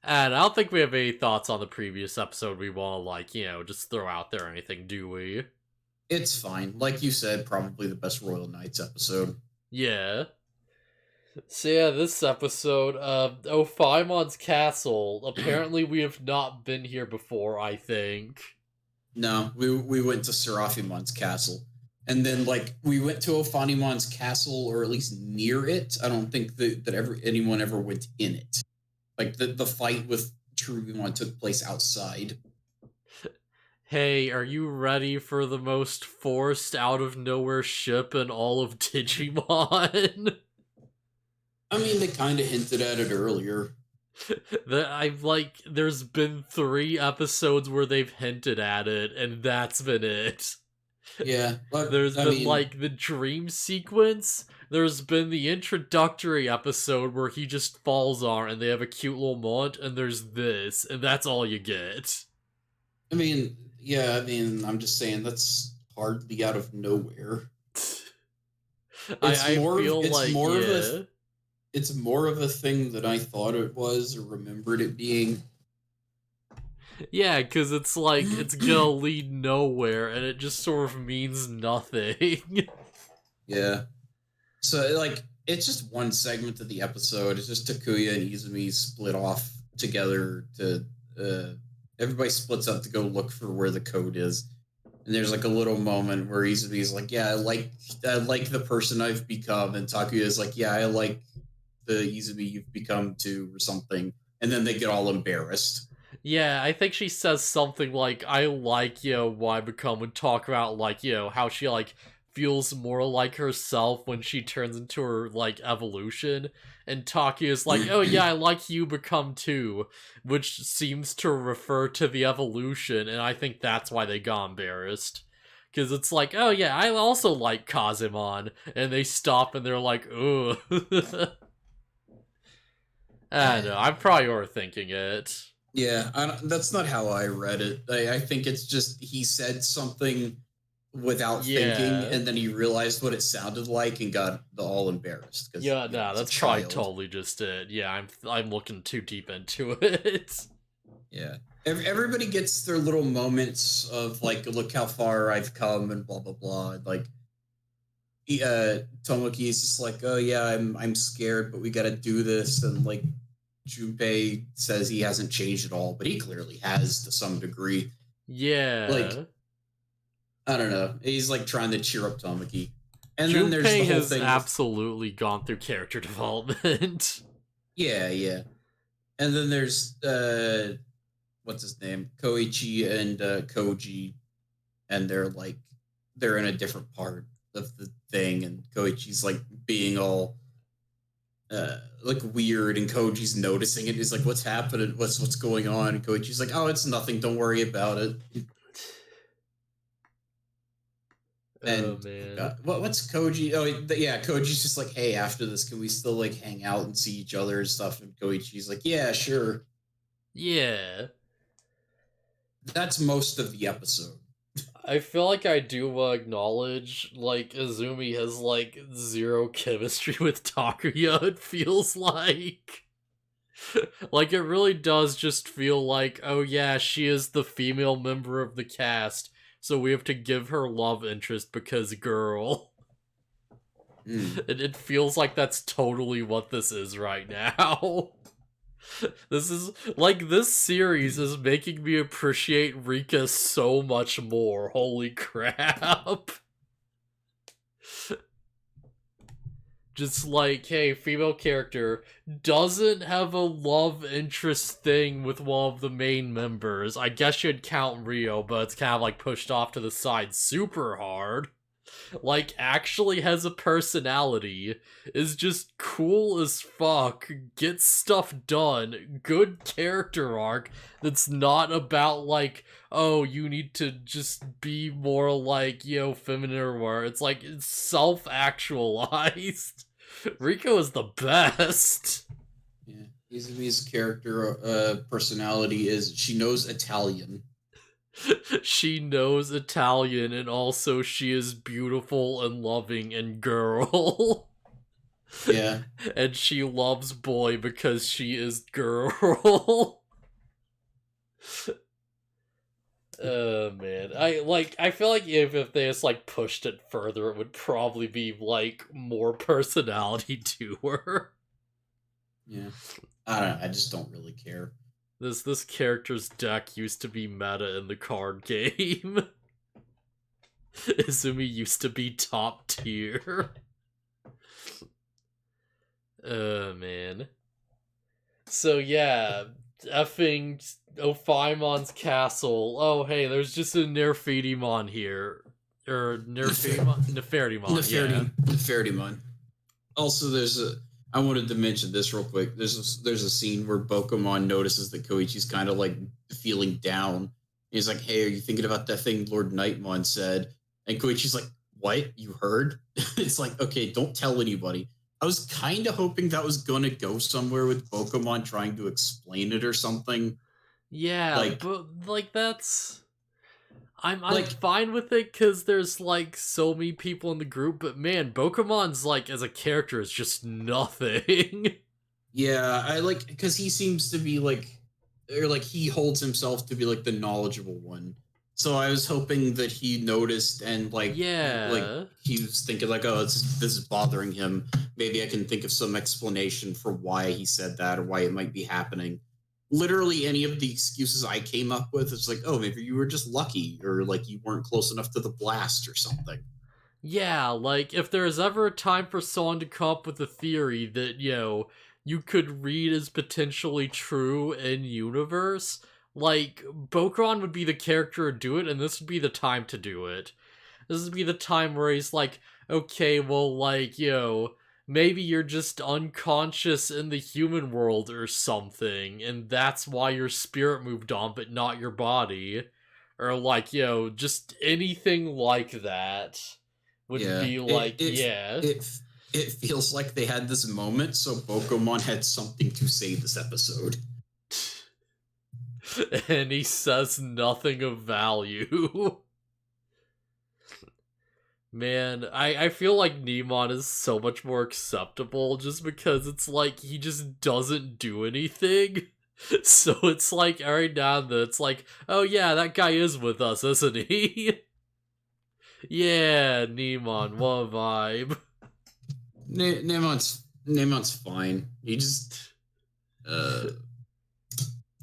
And I don't think we have any thoughts on the previous episode we want to, just throw out there or anything, do we? It's fine. Like you said, probably the best Royal Knights episode. Yeah. So yeah, this episode, Ophanemon's castle. Apparently we have not been here before, I think. No, we went to Seraphimon's castle. And then, we went to Ophanemon's castle, or at least near it. I don't think that anyone ever went in it. Like, the fight with Cherubimon took place outside. Hey, are you ready for the most forced out-of-nowhere ship in all of Digimon? I mean, they kind of hinted at it earlier. There's been 3 episodes where they've hinted at it, and that's been it. Yeah. There's been the dream sequence. There's been the introductory episode where he just falls on and they have a cute little moment, and there's this, and that's all you get. I mean, I'm just saying that's hardly out of nowhere. It's more of a thing than I thought it was or remembered it being. Yeah, because it's it's gonna lead nowhere, and it just sort of means nothing. Yeah. So, it's just one segment of the episode. It's just Takuya and Izumi split off together to, everybody splits up to go look for where the code is. And there's, a little moment where Izumi's like, yeah, I like the person I've become. And Takuya's like, yeah, I like the Izumi you've become too, or something. And then they get all embarrassed. Yeah, I think she says something like, I like, what I become, and talk about, how she, feels more like herself when she turns into her, evolution. And Takuya's like, oh yeah, I like you become too, which seems to refer to the evolution, and I think that's why they got embarrassed. Because it's like, oh yeah, I also like Kazemon, and they stop and they're like, ugh. I don't know, I'm probably overthinking it. Yeah, that's not how I read it. I think it's just he said something without thinking, and then he realized what it sounded like and got all embarrassed. Yeah, no, that's probably totally just it. Yeah, I'm looking too deep into it. Yeah. Everybody gets their little moments of, look how far I've come and blah, blah, blah. Tomoki is just like, oh, yeah, I'm scared, but we gotta do this. And, Junpei says he hasn't changed at all, but he clearly has to some degree. Yeah. I don't know. He's trying to cheer up Tomoki. And Junpei then there's the whole has thing absolutely gone through character development. Yeah. And then there's what's his name? Koichi and Koji, and they're in a different part of the thing, and Koichi's being all weird, and Koji's noticing it. He's like, what's happening? What's going on? And Koichi's like, oh, it's nothing, don't worry about it. Oh And man. what's Koji? Oh yeah, Koji's just like, hey, after this, can we still like hang out and see each other and stuff? And Koichi's like, yeah, sure. Yeah. That's most of the episode. I feel like I do acknowledge, like, Izumi has, like, zero chemistry with Takuya, it feels like. Like, it really does just feel like, oh yeah, she is the female member of the cast, so we have to give her love interest because girl. It feels like that's totally what this is right now. This is, like, this series is making me appreciate Rika so much more, holy crap. Just like, hey, female character doesn't have a love interest thing with one of the main members. I guess you'd count Rio, but it's kind of like pushed off to the side super hard. Like, actually has a personality, is just cool as fuck, gets stuff done, good character arc that's not about, like, oh, you need to just be more like, feminine or whatever. It's like, it's self-actualized. Rico is the best. Yeah, Izumi's character personality is she knows Italian. She knows Italian, and also she is beautiful and loving and girl. Yeah. And she loves boy because she is girl. Oh man. I feel like if they just like pushed it further, it would probably be like more personality to her. Yeah. I don't know, I just don't really care. This character's deck used to be meta in the card game. Izumi used to be top tier. Oh man. So yeah, effing Ophimon's castle. Oh hey, there's just a Nerfedimon here. Or Nefertimon, Nefertimon. Also, I wanted to mention this real quick. There's a scene where Bokomon notices that Koichi's kind of like feeling down. He's like, "Hey, are you thinking about that thing Lord Nightmon said?" And Koichi's like, "What? You heard?" It's like, okay, don't tell anybody. I was kind of hoping that was gonna go somewhere with Bokomon trying to explain it or something. Yeah, Like, but like that's I'm like fine with it because there's like so many people in the group, but man, Bokemon's like as a character is just nothing. yeah, I like because he seems to be like, or like he holds himself to be like the knowledgeable one. So I was hoping that he noticed and like Yeah. he was thinking like, oh, this is bothering him. Maybe I can think of some explanation for why he said that or why it might be happening. Literally any of the excuses I came up with, it's like, oh, maybe you were just lucky or like you weren't close enough to the blast or something. Yeah, like if there's ever a time for someone to come up with a theory that, you could read as potentially true in universe, like Bokron would be the character to do it, and this would be the time to do it. This would be the time where he's like, okay, well, like, maybe you're just unconscious in the human world or something, and that's why your spirit moved on, but not your body. Or, like, just anything like that would Yeah, be like, yeah. it feels like they had this moment, so Pokemon had something to say this episode. And he says nothing of value. Man, I feel like Nemon is so much more acceptable just because it's like he just doesn't do anything. So it's like every now and then it's like, oh yeah, that guy is with us, isn't he? Yeah, Nemon, what a vibe. Nemon's fine. He just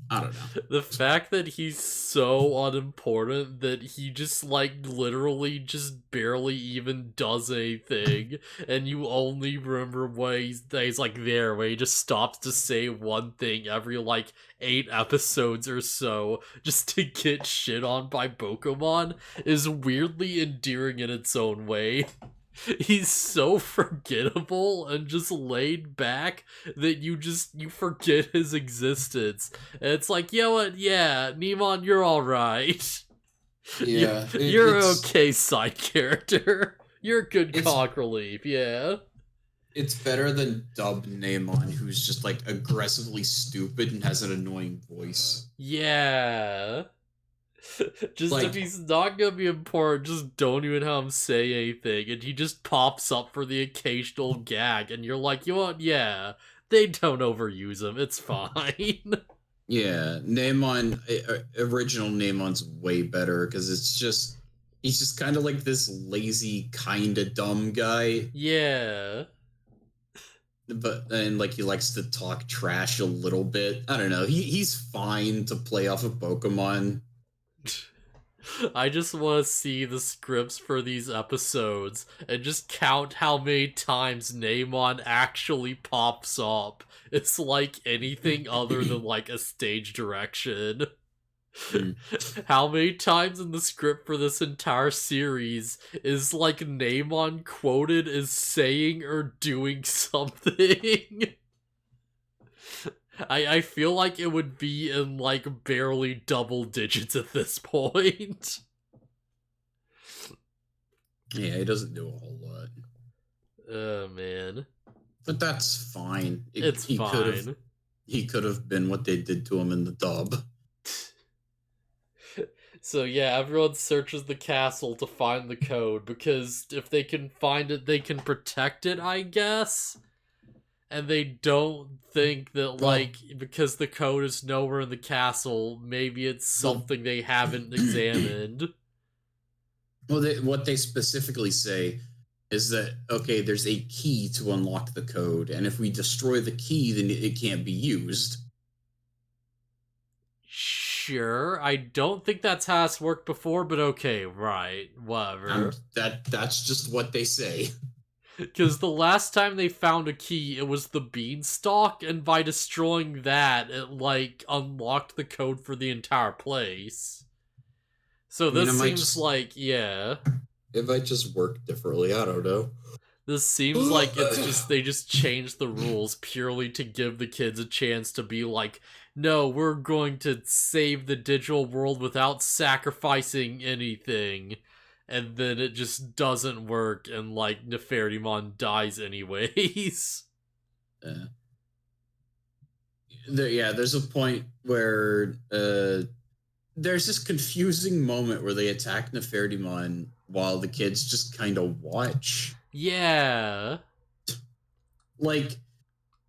I don't know. The fact that he's so unimportant that he just like literally just barely even does anything, and you only remember when he's like there, where he just stops to say one thing every like 8 episodes or so just to get shit on by Pokemon, is weirdly endearing in its own way. He's so forgettable and just laid back that you forget his existence. And it's like, you know what? Yeah, Nemon, you're all right. Yeah, You're okay side character. You're a good it's comic relief, yeah. it's better than Dub Namon, who's just like aggressively stupid and has an annoying voice. Yeah. Just if Like, he's not gonna be important, just don't even have him say anything, and he just pops up for the occasional gag, and you're like, you know what? Yeah, they don't overuse him. It's fine. yeah, Namon, original Namon's way better because he's just kind of like this lazy, kind of dumb guy, Yeah. and like he likes to talk trash a little bit. I don't know. He's fine to play off of Pokemon. I just want to see the scripts for these episodes and just count how many times Namon actually pops up. It's like anything other than like a stage direction. How many times in the script for this entire series is like Namon quoted as saying or doing something? I feel like it would be in like barely double digits at this point. Yeah, he doesn't do a whole lot. Oh man. But that's fine. It's fine. He could have been what they did to him in the dub. So yeah, everyone searches the castle to find the code, because if they can find it, they can protect it, I guess. And they don't think that, like, because the code is nowhere in the castle, maybe it's something they haven't examined. Well, what they specifically say is that, okay, there's a key to unlock the code, and if we destroy the key, then it can't be used. Sure, I don't think that's how it's worked before, but okay, right, whatever. That's just what they say. Because the last time they found a key, it was the beanstalk, and by destroying that, it, like, unlocked the code for the entire place. So this seems like, yeah. It might just work differently, I don't know. This seems like it's just, they just changed the rules purely to give the kids a chance to be like, no, we're going to save the digital world without sacrificing anything. And then it just doesn't work, and like Nefertimon dies anyways. There's a point where there's this confusing moment where they attack Nefertimon while the kids just kind of watch. Yeah. Like,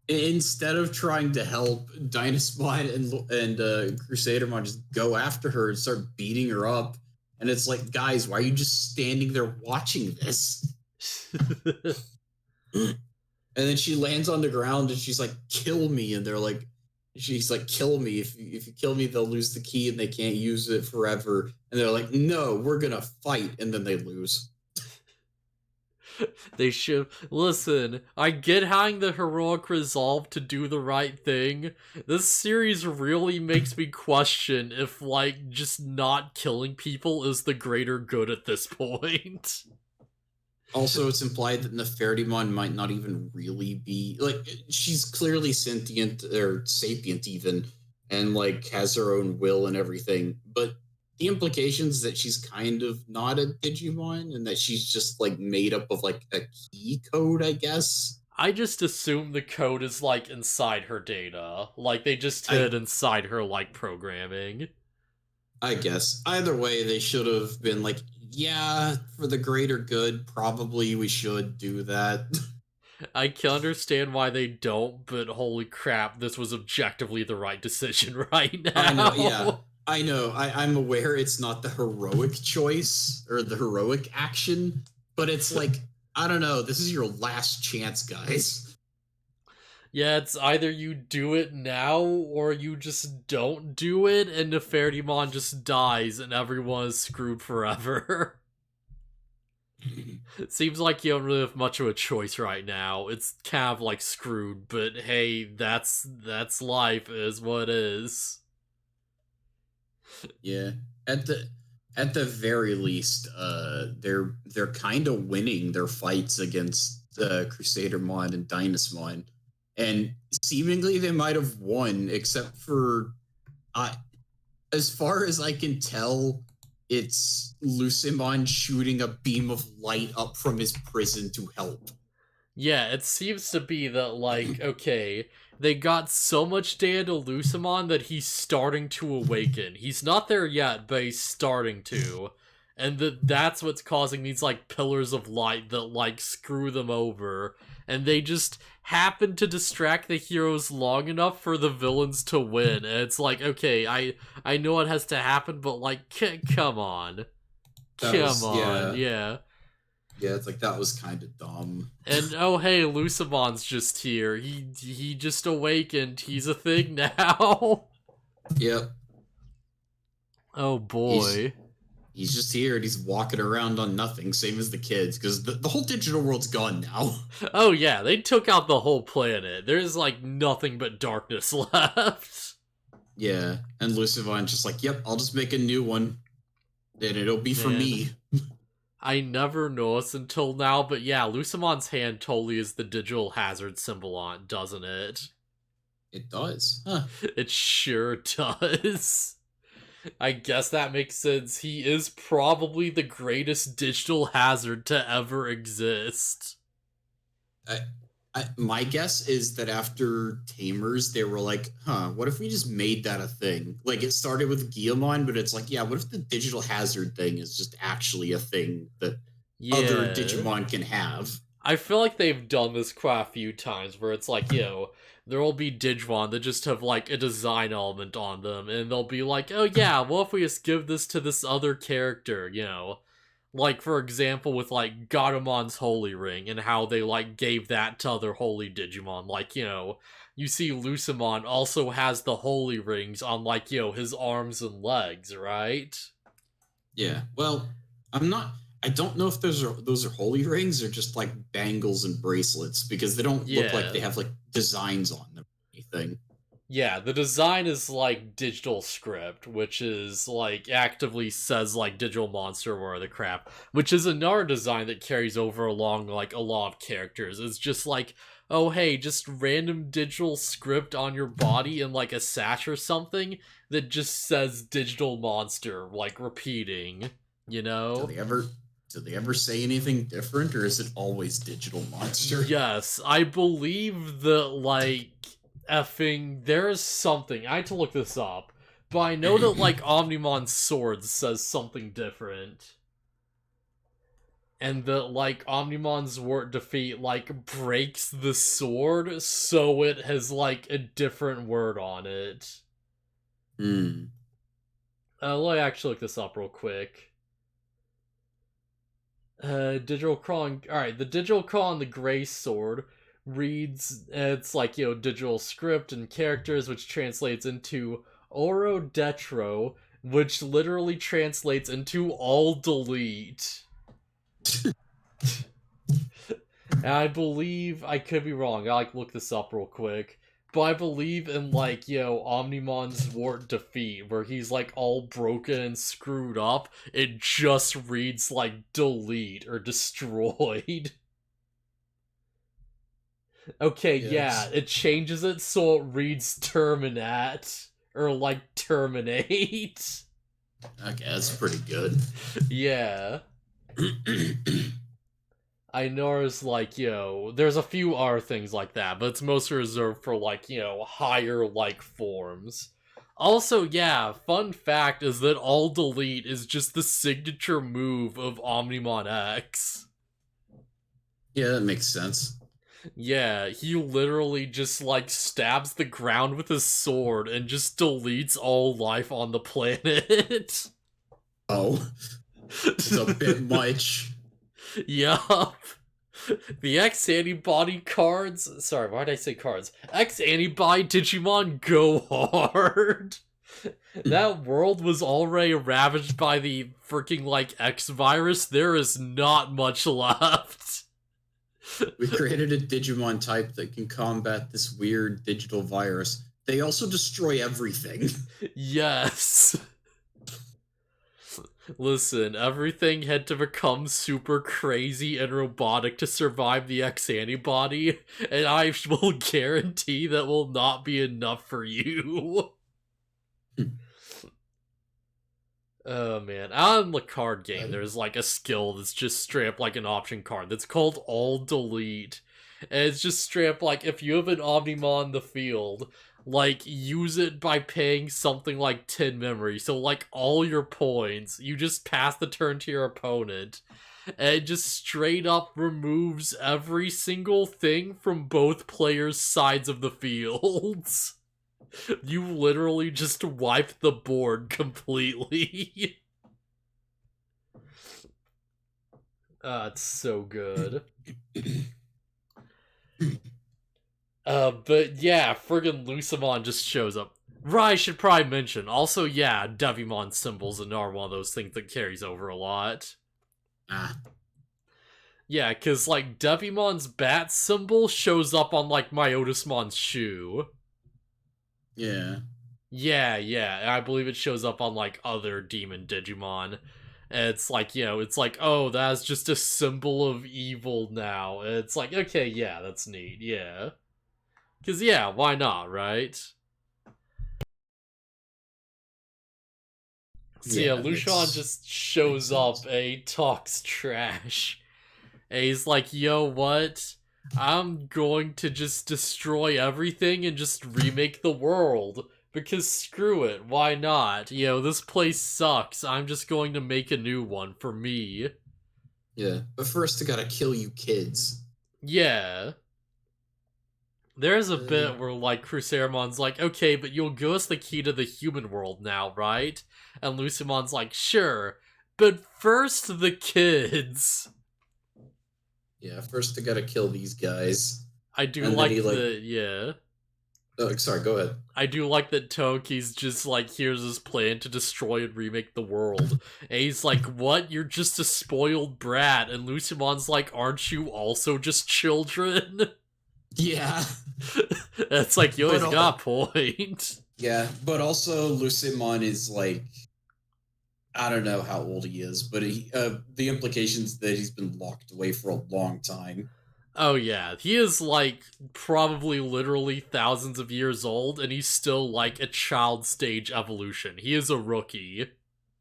instead of trying to help, Dynasmon and Crusadermon just go after her and start beating her up. And it's like, guys, why are you just standing there watching this? And then she lands on the ground and she's like, kill me. And she's like, kill me. If you kill me, they'll lose the key and they can't use it forever. And they're like, no, we're going to fight. And then they lose. They should listen. I get having the heroic resolve to do the right thing. This series really makes me question if, like, just not killing people is the greater good at this point. Also, it's implied that Nefertimon might not even really be, like, she's clearly sentient or sapient even, and like has her own will and everything. But the implications that she's kind of not a Digimon and that she's just like made up of like a key code, I guess. I just assume the code is like inside her data. Like they just hid inside her like programming. I guess. Either way, they should have been like, yeah, for the greater good, probably we should do that. I can understand why they don't, but holy crap, this was objectively the right decision right now. I know, yeah. I know. I'm aware it's not the heroic choice or the heroic action, but it's like, I don't know. This is your last chance, guys. Yeah, it's either you do it now or you just don't do it, and Nefertimon just dies and everyone is screwed forever. It seems like you don't really have much of a choice right now. It's kind of like screwed, but hey, that's life, is what it is. Yeah. At the very least, they're kind of winning their fights against Crusadermon and Dynasmon. And seemingly they might have won, except for as far as I can tell, it's Lucemon shooting a beam of light up from his prison to help. Yeah, it seems to be that, like, okay, they got so much data to Lucemon that he's starting to awaken. He's not there yet, but he's starting to. And that's what's causing these, like, pillars of light that, like, screw them over. And they just happen to distract the heroes long enough for the villains to win. And it's like, okay, I know it has to happen, but, like, come on. Come on, yeah. Yeah, it's like, that was kind of dumb. And oh hey, Lucemon's just here. He just awakened. He's a thing now. Yep. Oh boy. He's just here and he's walking around on nothing, same as the kids, because the whole digital world's gone now. Oh yeah, they took out the whole planet. There's like nothing but darkness left. Yeah, and Lucimon's just like, yep, I'll just make a new one. And it'll be for me. I never noticed until now, but yeah, Lucemon's hand totally is the digital hazard symbol on it, doesn't it? It does. Huh. It sure does. I guess that makes sense. He is probably the greatest digital hazard to ever exist. My guess is that after Tamers, they were like, what if we just made that a thing? Like, it started with Guillemon, but it's like, yeah, what if the digital hazard thing is just actually a thing that other Digimon can have? I feel like they've done this quite a few times where it's like, there will be Digimon that just have, like, a design element on them, and they'll be like, oh yeah, what if we just give this to this other character, Like, for example, with, like, Garamon's Holy Ring, and how they, like, gave that to other Holy Digimon. Like, you see Lucemon also has the Holy Rings on, like, his arms and legs, right? Yeah, well, I don't know if those are holy rings or just like bangles and bracelets, because they don't look like they have like designs on them or anything. Yeah, the design is like digital script, which is like actively says like digital monster or the crap, which is another design that carries over along like a lot of characters. It's just like, oh hey, just random digital script on your body in like a sash or something that just says digital monster, like repeating, Do they ever say anything different, or is it always digital monster? Yes, I believe that, like, there's something. I had to look this up. But I know that, like, Omnimon's sword says something different. And that, like, Omnimon's word defeat, like, breaks the sword, so it has, like, a different word on it. Let me actually look this up real quick. Digital crawling. Alright, the digital crawl on the gray sword reads, it's like, digital script and characters, which translates into Oro Detro, which literally translates into all delete. And I believe, I could be wrong, I look this up real quick. But I believe in, like, Omnimon's Wart Defeat, where he's, like, all broken and screwed up, it just reads, like, delete or destroyed. Okay, yes. Yeah, it changes it so it reads terminate, or, like, terminate. Okay, that's pretty good. Yeah. I know it's like, there's a few other things like that, but it's mostly reserved for, like, higher, like, forms. Also, yeah, fun fact is that all delete is just the signature move of Omnimon X. Yeah, that makes sense. Yeah, he literally just, like, stabs the ground with his sword and just deletes all life on the planet. Oh. It's a bit much. Yup. The X-Antibody cards... Sorry, why did I say cards? X-Antibody Digimon go hard! That world was already ravaged by the freaking, like, X-Virus. There is not much left. We created a Digimon type that can combat this weird digital virus. They also destroy everything. Yes. Listen, everything had to become super crazy and robotic to survive the X-Antibody, and I will guarantee that will not be enough for you. Oh man, on the card game, there's like a skill that's just straight up like an option card that's called All Delete. And it's just straight up like if you have an Omnimon in the field, like use it by paying something like 10 memory. So like all your points, you just pass the turn to your opponent. And it just straight up removes every single thing from both players' sides of the fields. You literally just wipe the board completely. It's so good. But yeah, friggin' Lucemon just shows up. I should probably mention, also, yeah, Devimon symbols are one of those things that carries over a lot. Yeah, because, like, Devimon's bat symbol shows up on, like, Myotismon's shoe. Yeah. Yeah, and I believe it shows up on, like, other demon Digimon. And it's like, it's like, oh, that's just a symbol of evil now. And it's like, okay, yeah, that's neat, yeah. Because, yeah, why not, right? So, yeah, Lucian just shows up and he talks trash. And he's like, yo, what? I'm going to just destroy everything and just remake the world. Because screw it, why not? This place sucks. I'm just going to make a new one for me. Yeah, but first I gotta kill you kids. Yeah. There's a bit where, like, Crusadermon's like, okay, but you'll give us the key to the human world now, right? And Lucimon's like, sure, but first the kids. Yeah, first I gotta kill these guys. I do like yeah. Oh, sorry, go ahead. I do like that Toki's just like, here's his plan to destroy and remake the world. And he's like, what? You're just a spoiled brat. And Lucimon's like, aren't you also just children? Yeah. It's like, you always got a point. Yeah, but also Lucemon is like, I don't know how old he is, but the implications that he's been locked away for a long time. Oh yeah, he is like probably literally thousands of years old, and he's still like a child stage evolution. He is a rookie.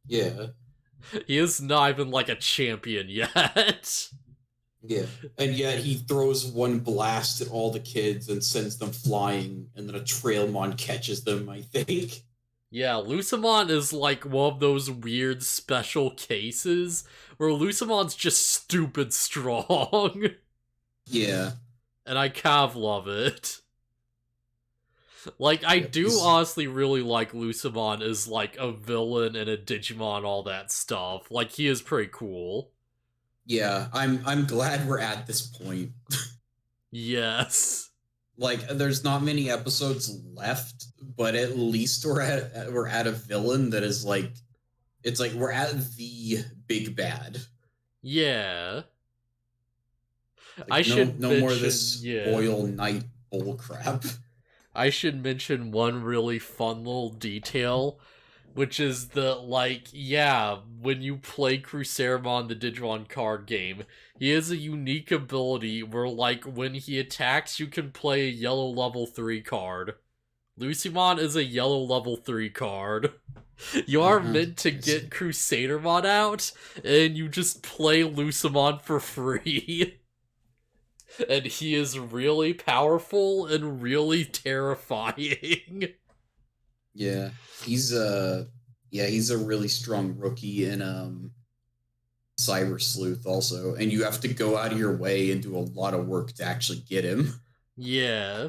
Yeah. He is not even like a champion yet. Yeah, and yet he throws one blast at all the kids and sends them flying, and then a Trailmon catches them, I think. Yeah, Lucemon is like one of those weird special cases where Lucemon's just stupid strong. Yeah. And I kind of love it. Like, I do honestly really like Lucemon as, like, a villain and a Digimon, all that stuff. Like, he is pretty cool. Yeah, I'm glad we're at this point. Yes. Like, there's not many episodes left, but at least we're at a villain that is like, it's like we're at the big bad. Yeah. Like, I should no more of this Royal Knight bullcrap. I should mention one really fun little detail, which is that, like, yeah, when you play Crusadermon, the Digimon card game, he has a unique ability where, like, when he attacks, you can play a yellow level 3 card. Lucemon is a yellow level 3 card. You are meant to get Crusadermon out, and you just play Lucemon for free. And he is really powerful and really terrifying. Yeah, he's a really strong rookie in Cyber Sleuth also, and you have to go out of your way and do a lot of work to actually get him. Yeah.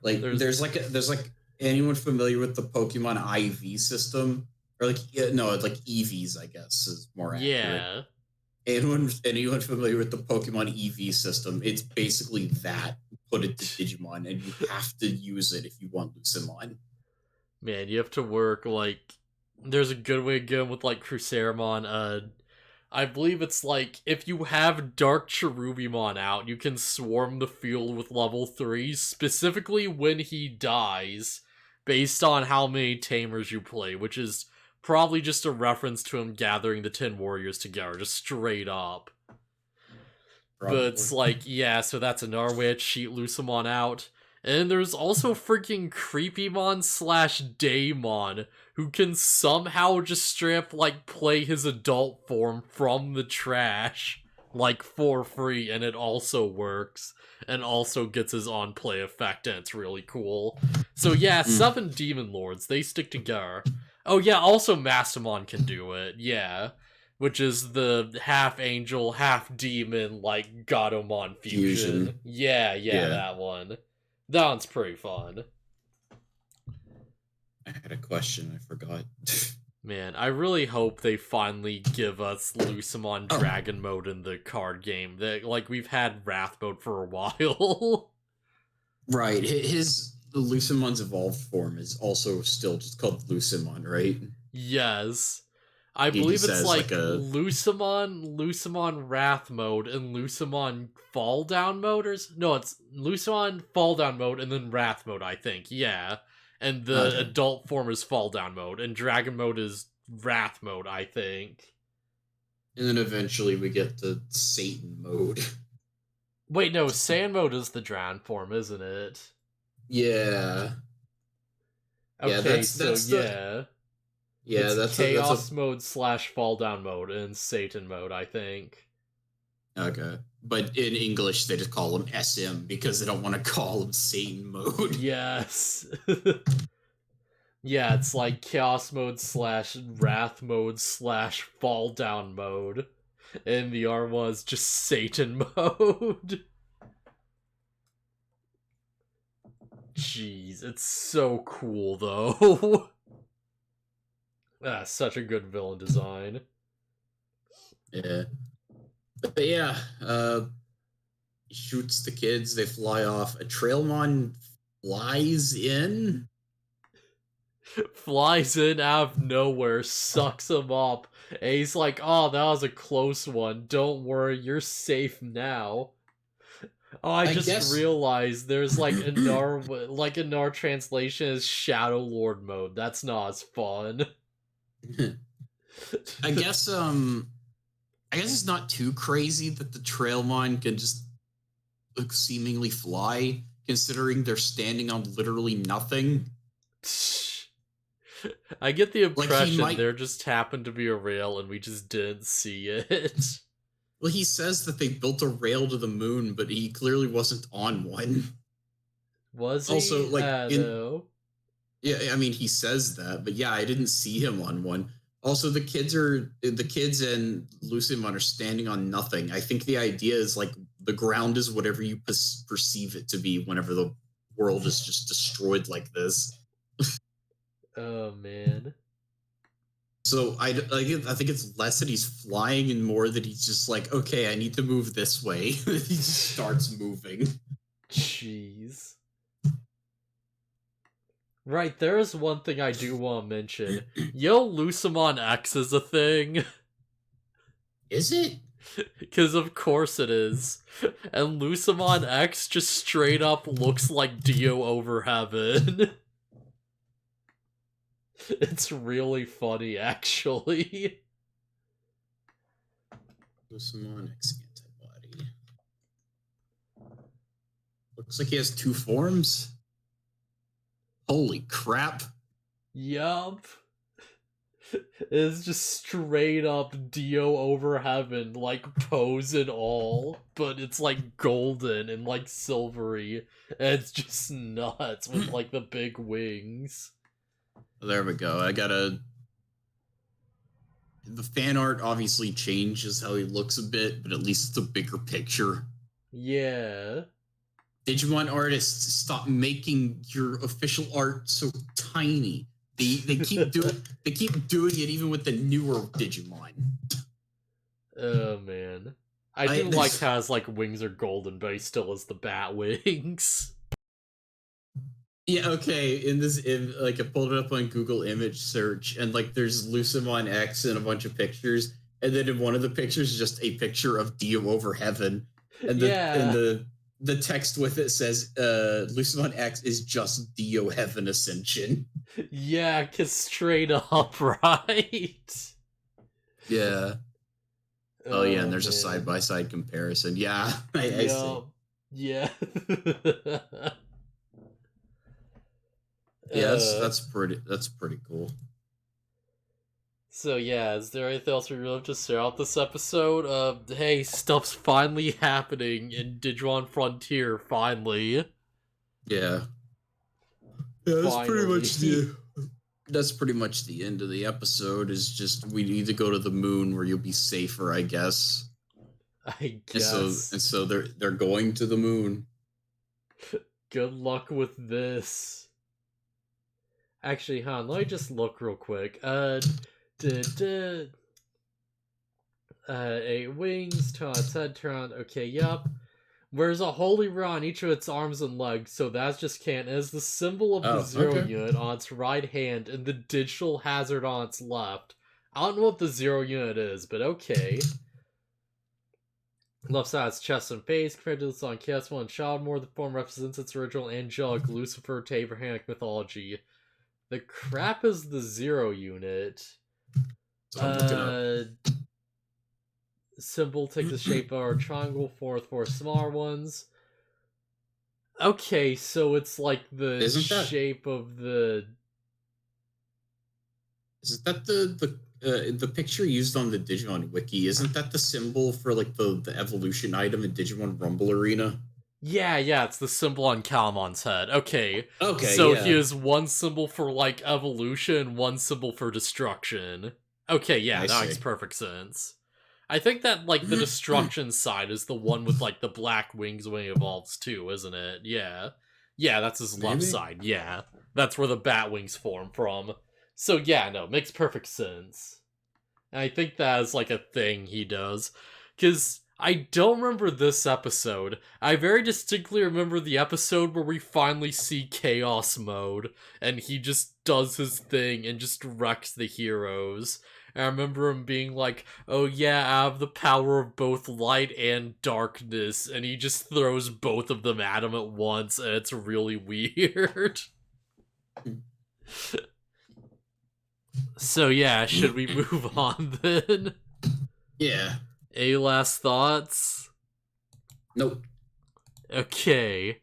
Like there's like anyone familiar with the Pokemon IV system? Or like it's like EVs, I guess, is more accurate. Yeah. Anyone familiar with the Pokemon EV system? It's basically that put into Digimon, and you have to use it if you want Lucemon. Man, you have to work, like, there's a good way to get him with, like, Crusadermon. I believe it's, like, if you have Dark Cherubimon out, you can swarm the field with level 3s, specifically when he dies, based on how many Tamers you play, which is probably just a reference to him gathering the 10 warriors together, just straight up. Probably. But it's like, yeah, so that's another way to cheat Lucemon out. And there's also freaking Creepymon slash Daemon, who can somehow just straight up, like, play his adult form from the trash, like, for free, and it also works, and also gets his on-play effect, and it's really cool. So yeah, 7 Demon Lords, they stick together. Oh yeah, also Mastamon can do it, yeah. Which is the half angel, half demon, like, Gatomon fusion. Yeah, that one. That one's pretty fun. I had a question, I forgot. Man, I really hope they finally give us Lucemon Dragon mode in the card game. That, like, we've had Wrath mode for a while. Right, his Lucemon's evolved form is also still just called Lucemon, right? Yes. I He believe just it's has, like a... Lucemon Wrath mode and Lucemon Fall Down mode, or no, it's Lucemon Fall Down mode and then Wrath mode, I think. Yeah. And the adult form is Fall Down mode, and Dragon mode is Wrath mode, I think. And then eventually we get the Satan mode. Wait, no, Sand mode is the Drown form, isn't it? Yeah. Okay, Yeah, it's Chaos mode slash Fall Down mode and Satan mode, I think. Okay. But in English, they just call him SM because they don't want to call him Satan mode. Yes. Yeah, it's like Chaos mode slash Wrath mode slash Fall Down mode. And the R1 is just Satan mode. Jeez, it's so cool, though. Such a good villain design. Yeah. But yeah, he shoots the kids, they fly off. A Trailmon flies in. Flies in out of nowhere, sucks him up, and he's like, oh, that was a close one. Don't worry, you're safe now. Oh, I just realized there's like another translation is Shadow Lord mode. That's not as fun. I guess it's not too crazy that the Trailmon can just seemingly fly, considering they're standing on literally nothing. I get the impression there just happened to be a rail and we just didn't see it. Well, he says that they built a rail to the moon, but he clearly wasn't on one. Was he? Also, like, no. Yeah, I mean, he says that, but yeah, I didn't see him on one. Also, the kids and Lucemon are standing on nothing. I think the idea is like the ground is whatever you perceive it to be whenever the world is just destroyed like this. Oh man. So I think it's less that he's flying and more that he's just like, okay, I need to move this way. He just starts moving. Jeez. Right, there's one thing I do want to mention. Yo, Lucemon X is a thing. Is it? Because of course it is. And Lucemon X just straight up looks like Dio over heaven. It's really funny, actually. Lucemon X antibody. Looks like he has 2 forms. Holy crap. Yup. It's just straight up Dio over heaven, like pose and all, but it's like golden and like silvery, and it's just nuts with like the big wings. There we go. The fan art obviously changes how he looks a bit, but at least it's a bigger picture. Yeah. Digimon artists, stop making your official art so tiny. They keep doing it even with the newer Digimon. Oh man, I do like how his like wings are golden, but he still has the bat wings. Yeah, okay. I pulled it up on Google image search, and like there's Lucemon X in a bunch of pictures, and then in one of the pictures is just a picture of Dio over heaven, and the text with it says, Lucemon X is just Dio Heaven Ascension. Yeah, cause straight up, right? Yeah. Oh yeah, and there's a side-by-side comparison. Yeah, I see. Yeah. Yeah, that's pretty cool. So yeah, is there anything else we really have to say out this episode? Hey, stuff's finally happening in Digimon Frontier, finally. Yeah. Yeah, Finally. That's pretty much the end of the episode, is just we need to go to the moon where you'll be safer, I guess. I guess. And so they're going to the moon. Good luck with this. Actually, let me just look real quick. 8 wings, turn on its head, turn on. Okay, yup. Wears a holy rod on each of its arms and legs, so that's just canon. It is the symbol of the zero unit on its right hand and the digital hazard on its left. I don't know what the zero unit is, but okay. Left side its chest and face, compared to this on Chaos and Childmore, the form represents its original angelic Lucifer to Abrahamic mythology. The crap is the zero unit. Symbol takes the shape of a triangle, four smaller ones. Okay, so it's like the shape of the... Isn't that the picture used on the Digimon wiki? Isn't that the symbol for like the evolution item in Digimon Rumble Arena? Yeah, it's the symbol on Calmon's head. Okay, so he has one symbol for like evolution, one symbol for destruction. Okay, yeah, that makes perfect sense. I think that, like, the destruction side is the one with, like, the black wings when he evolves, too, isn't it? Yeah. Yeah, that's his left side, yeah. That's where the bat wings form from. So, yeah, no, makes perfect sense. And I think that is, like, a thing he does. Because I don't remember this episode. I very distinctly remember the episode where we finally see Chaos Mode, and he just does his thing and just wrecks the heroes. And I remember him being like, oh yeah, I have the power of both light and darkness, and he just throws both of them at him at once, and it's really weird. So yeah, should we move on then? Yeah. Any last thoughts? Nope. Okay.